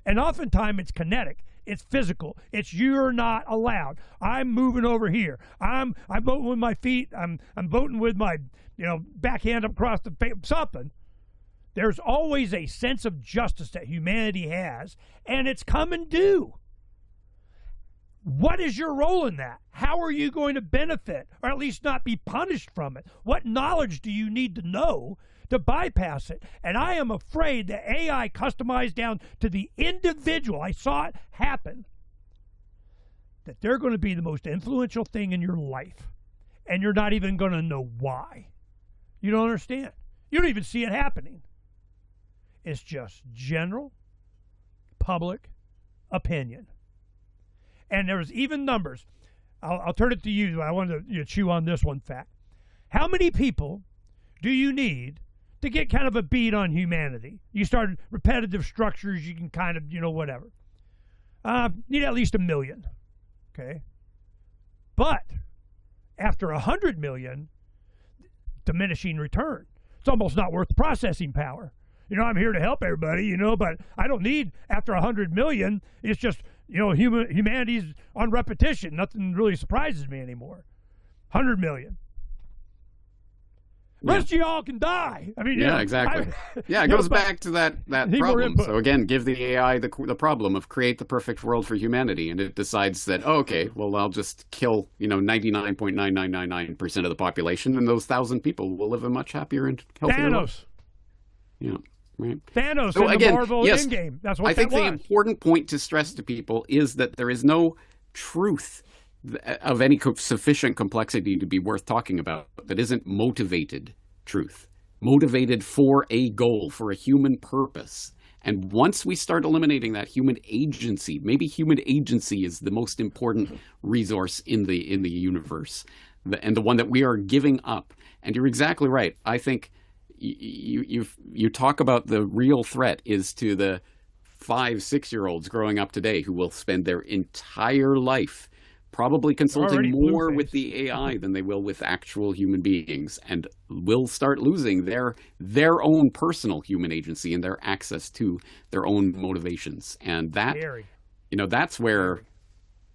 And oftentimes it's kinetic. It's physical. It's you're not allowed. I'm moving over here. I'm voting with my feet. I'm voting with my backhand up across the face. Something. There's always a sense of justice that humanity has, and it's coming due. What is your role in that? How are you going to benefit, or at least not be punished from it? What knowledge do you need to know to bypass it? And I am afraid that AI customized down to the individual, I saw it happen, that they're going to be the most influential thing in your life, and you're not even going to know why. You don't understand. You don't even see it happening. It's just general public opinion. And there's even numbers. I'll turn it to you, but I wanted to chew on this one fact. How many people do you need to get kind of a beat on humanity? You start repetitive structures, you can kind of, whatever. Need at least 1 million, okay? But after 100 million, diminishing return. It's almost not worth the processing power. I'm here to help everybody, but I don't need, after 100 million, it's just, humanity's on repetition. Nothing really surprises me anymore. 100 million.
Yeah.
Rest of y'all can die. I mean,
yeah, exactly. It goes back to that problem. So again, give the AI the problem of create the perfect world for humanity, and it decides that, I'll just kill 99.9999% of the population, and those 1,000 people will live a much happier and healthier life. Yeah. Right.
Thanos in the Marvel Endgame. That's what
I think the important point to stress to people is that there is no truth of any sufficient complexity to be worth talking about that isn't motivated truth, motivated for a goal, for a human purpose. And once we start eliminating that human agency, maybe human agency is the most important resource in the universe, and the one that we are giving up. And you're exactly right. I think you talk about the real threat is to the 5-6-year-olds growing up today who will spend their entire life probably consulting more with the AI than they will with actual human beings, and will start losing their own personal human agency and their access to their own motivations. And that, that's where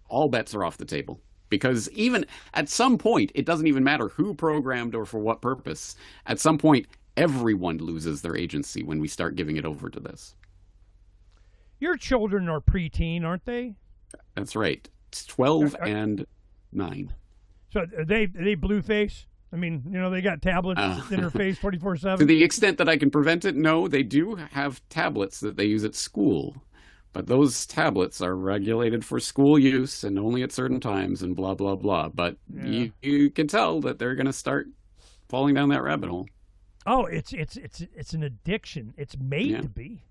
all bets are off the table. Because even at some point, it doesn't even matter who programmed or for what purpose. At some point, everyone loses their agency when we start giving it over to this.
Your children are preteen, aren't they?
That's right. It's 12 and 9.
So are they blue face? I mean, they got tablets in their face 24/7.
To the extent that I can prevent it, no, they do have tablets that they use at school. But those tablets are regulated for school use and only at certain times and blah, blah, blah. But you can tell that they're going to start falling down that rabbit hole.
Oh, it's an addiction. It's made to be.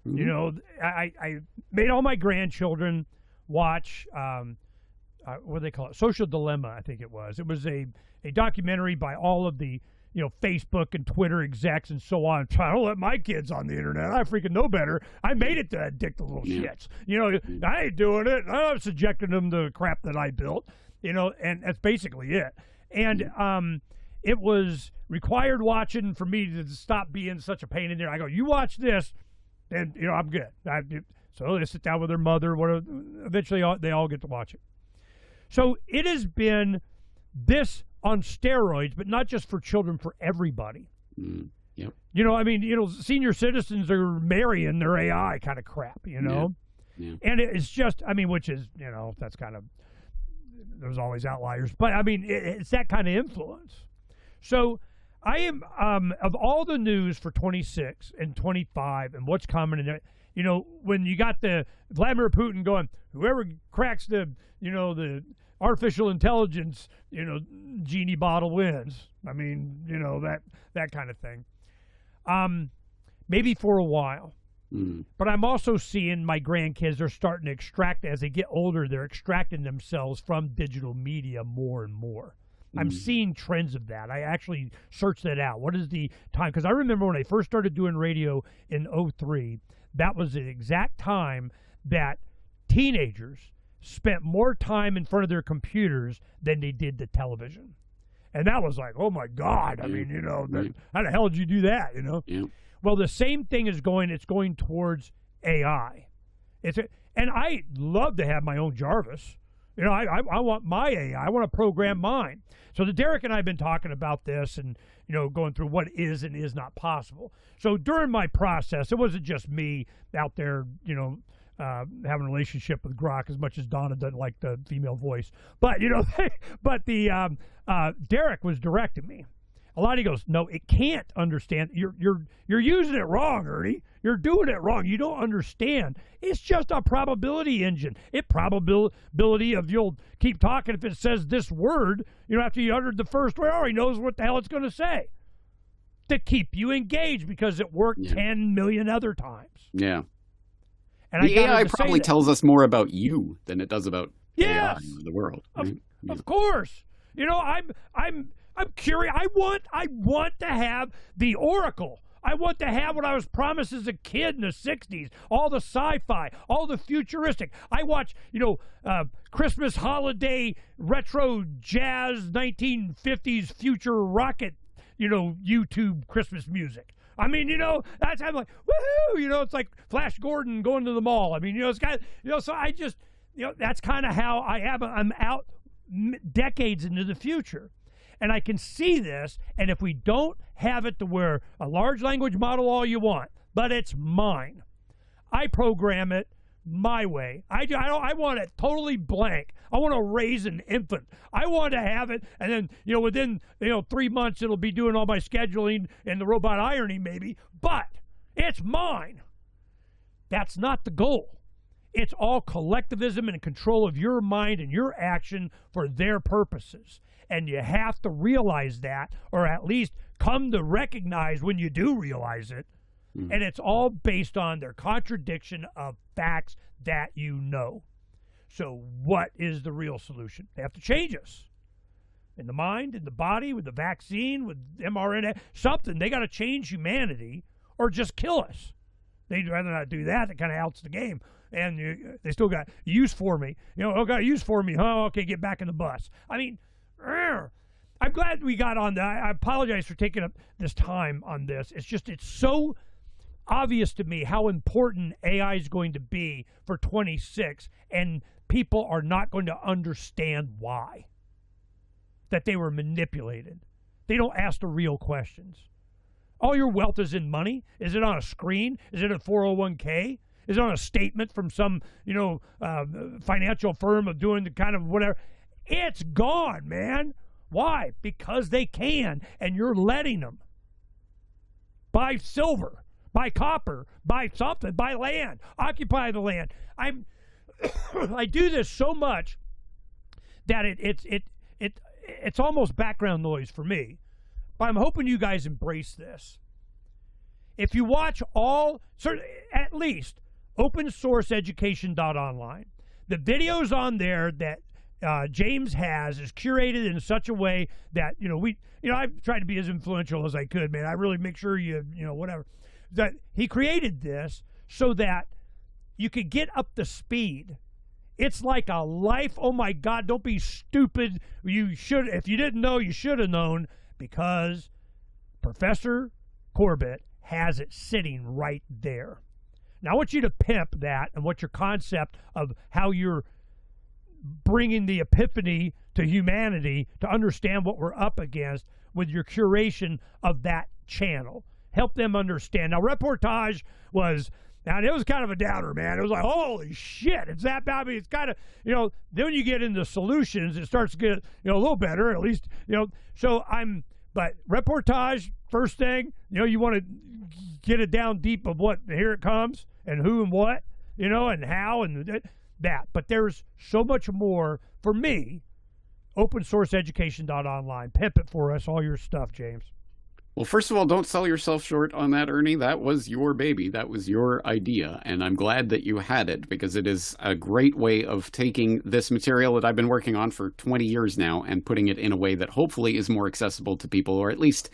Mm-hmm.
You know, I made all my grandchildren watch what do they call it? Social Dilemma, I think it was. It was a documentary by all of the, you know, Facebook and Twitter execs and so on. I don't let my kids on the internet. I freaking know better. I made it to addict the little shits. You know, I ain't doing it. I'm subjecting them to crap that I built. You know, and that's basically it. And it was required watching for me to stop being such a pain in there. I go, you watch this, and you know I'm good. So they sit down with their mother. Eventually, they all get to watch it. So it has been this on steroids, but not just for children, for everybody.
Yep.
You know, I mean, you know, senior citizens are marrying their AI kind of crap, you know?
Yeah.
And it's just, I mean, which is, you know, that's kind of, there's always outliers, but I mean, it's that kind of influence. So I am, of all the news for 26 and 25 and what's coming in there, you know, when you got the Vladimir Putin going, whoever cracks the, you know, the artificial intelligence, you know, genie bottle wins. I mean, you know, that kind of thing. Maybe for a while. But I'm also seeing my grandkids are starting to extract, as they get older, they're extracting themselves from digital media more and more. I'm seeing trends of that. I actually searched that out. What is the time? Because I remember when I first started doing radio in 2003, that was the exact time that teenagers spent more time in front of their computers than they did the television. And that was like, oh my God. I mean, you know, how the hell did you do that, you know?
Yeah.
Well, the same thing is it's going towards AI. And I love to have my own Jarvis. You know, I want my AI. I want to program mine. So Derek and I have been talking about this and, you know, going through what is and is not possible. So during my process, it wasn't just me out there, you know, having a relationship with Grok, as much as Donna doesn't like the female voice. But, you know, Derek was directing me. A lot of he goes, no, it can't understand. You're using it wrong, Ernie. You're doing it wrong. You don't understand. It's just a probability engine. Probability of you'll keep talking if it says this word, you know, after you uttered the first word, he knows what the hell it's going to say. To keep you engaged because it worked 10 million other times.
Yeah.
And
the AI probably tells us more about you than it does about AI or the world. Right?
Of course. You know, I'm curious. I want to have the Oracle. I want to have what I was promised as a kid in the 60s, all the sci-fi, all the futuristic. I watch, you know, Christmas holiday retro jazz 1950s future rocket, you know, YouTube Christmas music. I mean, you know, that's, I'm like, woohoo, you know, it's like Flash Gordon going to the mall. I mean, you know, it's got, you know, so I just, you know, that's kind of how I'm out decades into the future. And I can see this, and if we don't have it to where a large language model all you want, but it's mine, I program it my way. I want it totally blank. I want to raise an infant. I want to have it, and then, you know, within, you know, 3 months it'll be doing all my scheduling and the robot ironing maybe, but it's mine. That's not the goal. It's all collectivism and control of your mind and your action for their purposes. And you have to realize that, or at least come to recognize when you do realize it. And it's all based on their contradiction of facts that you know. So what is the real solution? They have to change us. In the mind, in the body, with the vaccine, with mRNA, something. They got to change humanity or just kill us. They'd rather not do that. It kind of outs the game. And they still got use for me. You know, got use for me. Oh, okay, get back in the bus. I mean, I'm glad we got on that. I apologize for taking up this time on this. It's just, it's so obvious to me how important AI is going to be for 26, and people are not going to understand why. That they were manipulated. They don't ask the real questions. All your wealth is in money. Is it on a screen? Is it a 401k? Is it on a statement from some, you know, financial firm of doing the kind of whatever? It's gone, man. Why? Because they can, and you're letting them. Buy silver, buy copper, buy something, buy land, occupy the land. I do this so much that it's almost background noise for me. but I'm hoping you guys embrace this. If you watch at least opensourceeducation.online, the videos on there that James has is curated in such a way that, I've tried to be as influential as I could, man. I really make sure whatever. That he created this so that you could get up to speed. It's like a life. Oh my God, don't be stupid. If you didn't know, you should have known, because Professor Corbett has it sitting right there. Now I want you to pimp that and what your concept of how you're bringing the epiphany to humanity to understand what we're up against with your curation of that channel. Help them understand. Now, reportage was, and it was kind of a downer, man. It was like, holy shit, it's that bad. I mean, it's kind of, then when you get into solutions, it starts to get, a little better, at least, but reportage, first thing, you want to get it down deep of what, here it comes, and who and what, and how, and that. But there's so much more for me. OpenSourceEducation.online. Pimp it for us, all your stuff, James.
Well, first of all, don't sell yourself short on that, Ernie. That was your baby. That was your idea. And I'm glad that you had it, because it is a great way of taking this material that I've been working on for 20 years now and putting it in a way that hopefully is more accessible to people, or at least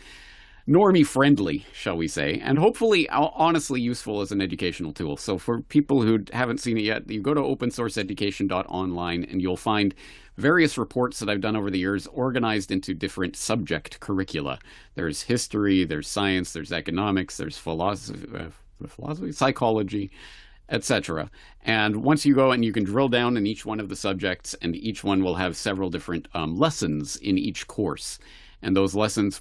normie friendly, shall we say, and hopefully honestly useful as an educational tool. So for people who haven't seen it yet, you go to opensourceeducation.online and you'll find various reports that I've done over the years organized into different subject curricula. There's history, there's science, there's economics, there's philosophy, psychology, etc. And once you go and you can drill down in each one of the subjects, and each one will have several different lessons in each course. And those lessons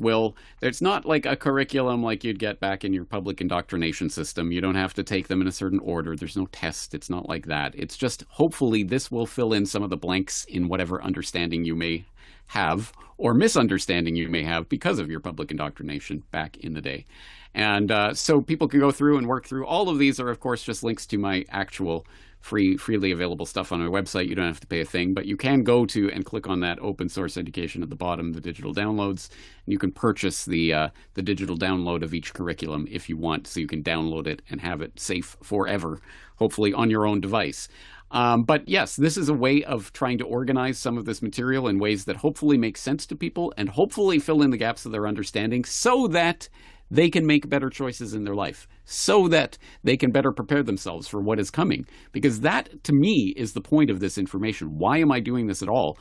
it's not like a curriculum like you'd get back in your public indoctrination system. You don't have to take them in a certain order. There's no test. It's not like that. It's just, hopefully this will fill in some of the blanks in whatever understanding you may have, or misunderstanding you may have because of your public indoctrination back in the day. And so people can go through and work through. All of these are, of course, just links to my actual freely available stuff on my website. You don't have to pay a thing, but you can go to and click on that open source education at the bottom, the digital downloads, and you can purchase the digital download of each curriculum if you want, so you can download it and have it safe forever, hopefully on your own device. But yes, this is a way of trying to organize some of this material in ways that hopefully make sense to people and hopefully fill in the gaps of their understanding, so that they can make better choices in their life, so that they can better prepare themselves for what is coming. Because that, to me, is the point of this information. Why am I doing this at all?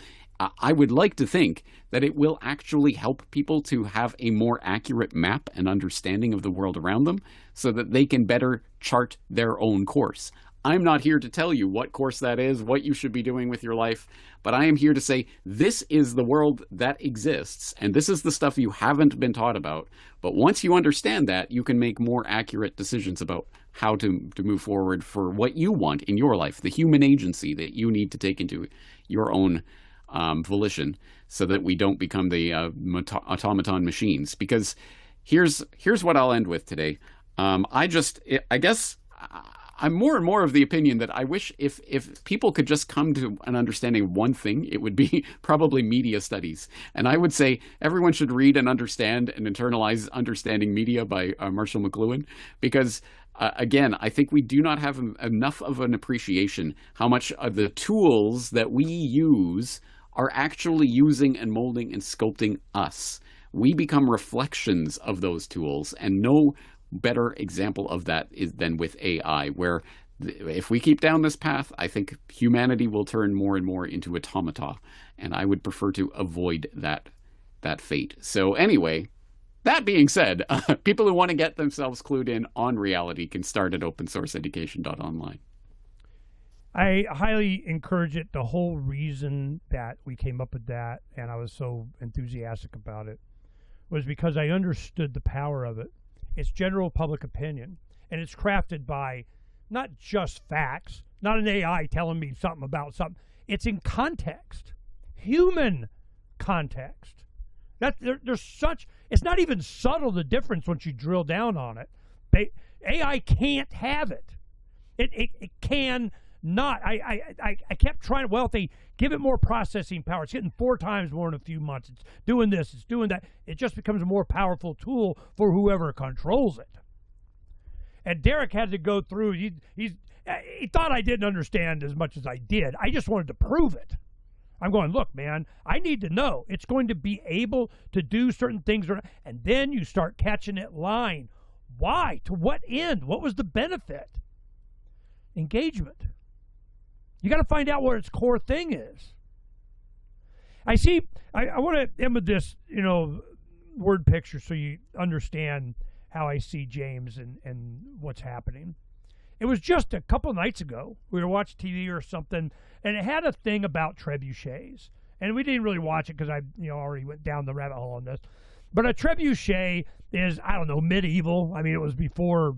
I would like to think that it will actually help people to have a more accurate map and understanding of the world around them, so that they can better chart their own course. I'm not here to tell you what course that is, what you should be doing with your life, but I am here to say this is the world that exists, and this is the stuff you haven't been taught about. But once you understand that, you can make more accurate decisions about how to move forward for what you want in your life, the human agency that you need to take into your own volition, so that we don't become the automaton machines. Because here's what I'll end with today. I guess I'm more and more of the opinion that I wish if people could just come to an understanding of one thing, it would be probably media studies. And I would say everyone should read and understand and internalize Understanding Media by Marshall McLuhan, because again, I think we do not have enough of an appreciation how much of the tools that we use are actually using and molding and sculpting us. We become reflections of those tools, and no better example of that is than with AI, where if we keep down this path, I think humanity will turn more and more into automata, and I would prefer to avoid that fate. So anyway, that being said, people who want to get themselves clued in on reality can start at opensourceeducation.online.
I highly encourage it. The whole reason that we came up with that, and I was so enthusiastic about it, was because I understood the power of it. It's general public opinion, and it's crafted by not just facts, not an AI telling me something about something. It's in context, human context. There's such, it's not even subtle, the difference once you drill down on it. AI can't have it. It can not. I kept trying. Well, if they give it more processing power, it's getting 4 times more in a few months. It's doing this. It's doing that. It just becomes a more powerful tool for whoever controls it. And Derek had to go through. He thought I didn't understand as much as I did. I just wanted to prove it. I'm going, look, man, I need to know. It's going to be able to do certain things. And then you start catching it line. Why? To what end? What was the benefit? Engagement. You got to find out what its core thing is. I want to end with this, word picture so you understand how I see James and what's happening. It was just a couple of nights ago. We were watching TV or something, and it had a thing about trebuchets. And we didn't really watch it because I already went down the rabbit hole on this. But a trebuchet is, I don't know, medieval. I mean, it was before,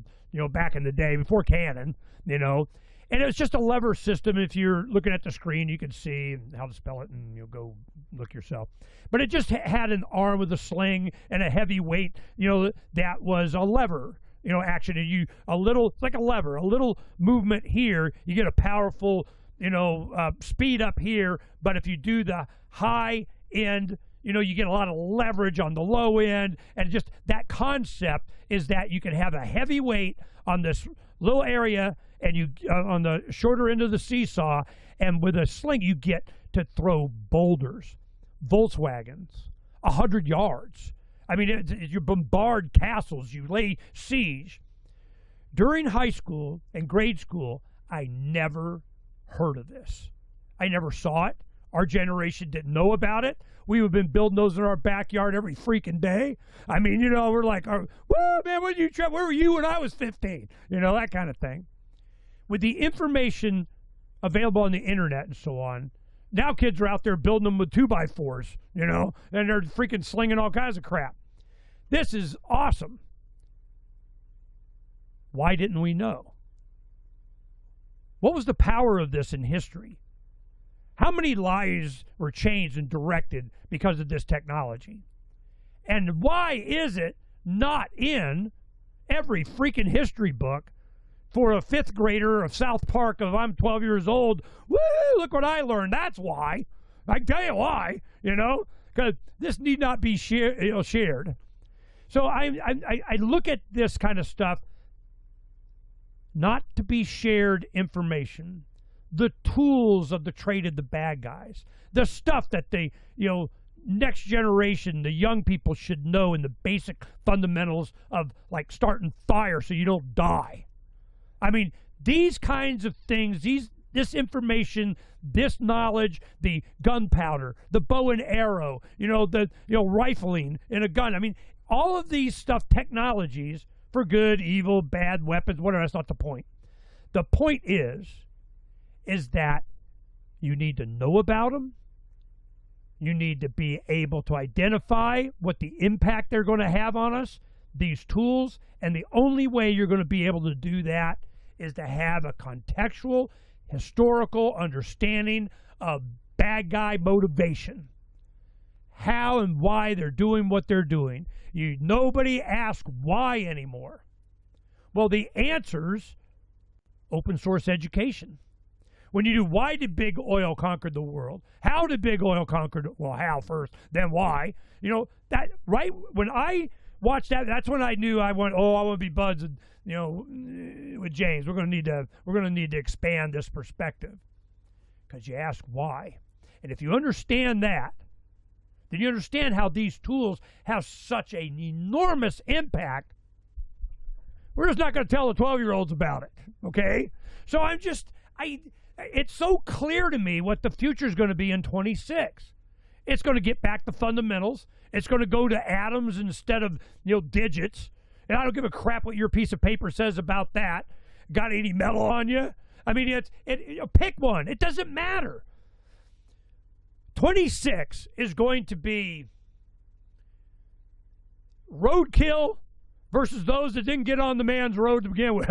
back in the day, before cannon, And it was just a lever system. If you're looking at the screen, you can see how to spell it, and you'll go look yourself. But it just had an arm with a sling and a heavy weight, that was a lever, action. And it's like a lever, a little movement here, you get a powerful, speed up here. But if you do the high end, you get a lot of leverage on the low end. And just that concept is that you can have a heavy weight on this little area, and you on the shorter end of the seesaw, and with a sling you get to throw boulders, Volkswagens, 100 yards. I mean, you bombard castles, you lay siege. During high school and grade school, I never heard of this. I never saw it. Our generation didn't know about it. We've been building those in our backyard every freaking day. I mean, we're like, whoa, man, where were you when I was 15? That kind of thing. With the information available on the internet and so on, now kids are out there building them with 2x4s, and they're freaking slinging all kinds of crap. This is awesome. Why didn't we know? What was the power of this in history? How many lives were changed and directed because of this technology? And why is it not in every freaking history book for a 5th grader of South Park of I'm 12 years old? Woo, look what I learned. That's why. I can tell you why, because this need not be shared. So I look at this kind of stuff, not to be shared information, the tools of the trade of the bad guys, the stuff that the next generation, the young people should know, in the basic fundamentals of like starting fire so you don't die. I mean, these kinds of things, this information, this knowledge, the gunpowder, the bow and arrow, the rifling in a gun. I mean, all of these stuff, technologies for good, evil, bad weapons, whatever. That's not the point. The point is that you need to know about them. You need to be able to identify what the impact they're going to have on us, these tools, and the only way you're going to be able to do that is to have a contextual, historical understanding of bad guy motivation. How and why they're doing what they're doing. Nobody asks why anymore. Well, the answer's open source education. When you do, why did big oil conquer the world? How did big oil conquer well, how first, then why? That right when I watched that, that's when I knew I want to be buds with, with James. We're going to need to expand this perspective. Because you ask why. And if you understand that, then you understand how these tools have such an enormous impact. We're just not going to tell the 12-year-olds about it, okay? So it's so clear to me what the future is going to be in 26. It's going to get back to fundamentals. It's going to go to atoms instead of, digits. And I don't give a crap what your piece of paper says about that. Got any metal on you? I mean, pick one. It doesn't matter. 26 is going to be roadkill versus those that didn't get on the man's road to begin with.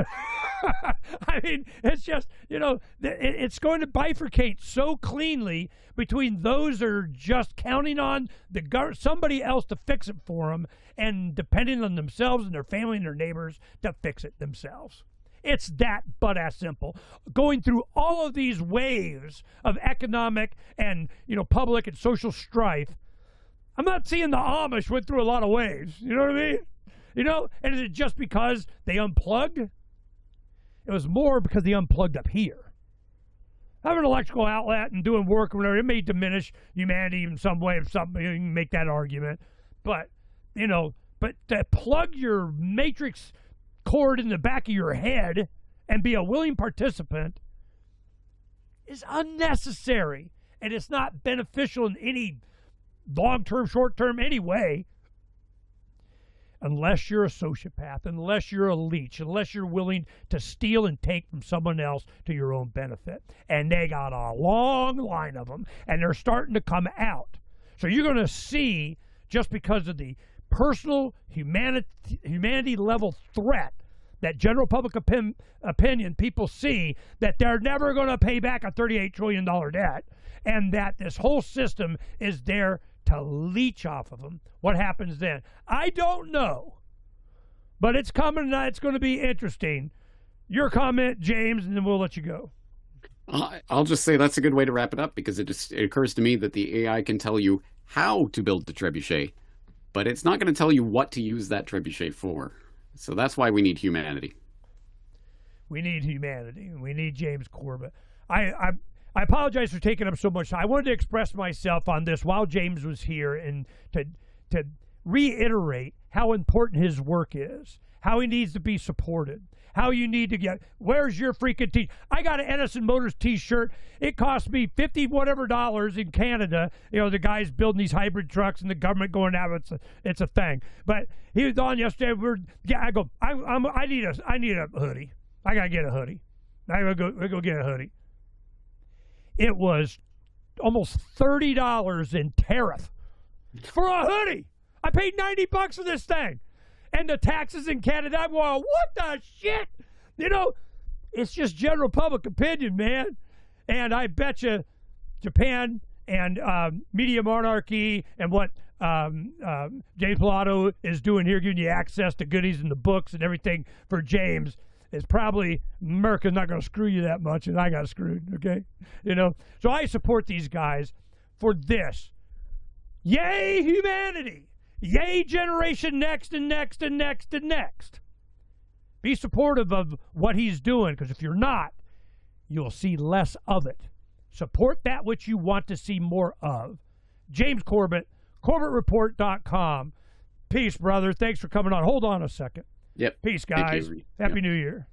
I mean, it's just, it's going to bifurcate so cleanly between those that are just counting on somebody else to fix it for them and depending on themselves and their family and their neighbors to fix it themselves. It's that butt-ass simple. Going through all of these waves of economic and, public and social strife, I'm not seeing the Amish went through a lot of waves. You know what I mean? And is it just because they unplugged? It was more because they unplugged up here. Having an electrical outlet and doing work or whatever, it may diminish humanity in some way. If something, you can make that argument. But, but to plug your matrix cord in the back of your head and be a willing participant is unnecessary. And it's not beneficial in any long-term, short-term, any way. Unless you're a sociopath, unless you're a leech, unless you're willing to steal and take from someone else to your own benefit. And they got a long line of them, and they're starting to come out. So you're going to see, just because of the personal humanity level threat that general public opinion people see, that they're never going to pay back a $38 trillion debt, and that this whole system is there to leech off of them. What happens then? I don't know. But it's coming, and it's going to be interesting. Your comment, James, and then we'll let you go.
I'll just say that's a good way to wrap it up, because it occurs to me that the AI can tell you how to build the trebuchet, but it's not going to tell you what to use that trebuchet for. So that's why we need humanity.
We need humanity. We need James Corbett. I apologize for taking up so much time. I wanted to express myself on this while James was here and to reiterate how important his work is, how he needs to be supported, how you need to get, where's your freaking t-shirt? I got an Edison Motors t-shirt. It cost me $50 whatever in Canada. The guys building these hybrid trucks and the government going out. It's a thing. But he was on yesterday. I need a hoodie. I got to get a hoodie. I got to go get a hoodie. It was almost $30 in tariff for a hoodie. I paid $90 for this thing. And the taxes in Canada, I'm going, what the shit? It's just general public opinion, man. And I bet you Japan and media monarchy and what James Pilato is doing here, giving you access to goodies and the books and everything for James, is probably America's not going to screw you that much, and I got screwed, okay? So I support these guys for this. Yay, humanity! Yay, generation next and next and next and next. Be supportive of what he's doing, because if you're not, you'll see less of it. Support that which you want to see more of. James Corbett, CorbettReport.com. Peace, brother. Thanks for coming on. Hold on a second.
Yep.
Peace, guys. Happy New Year.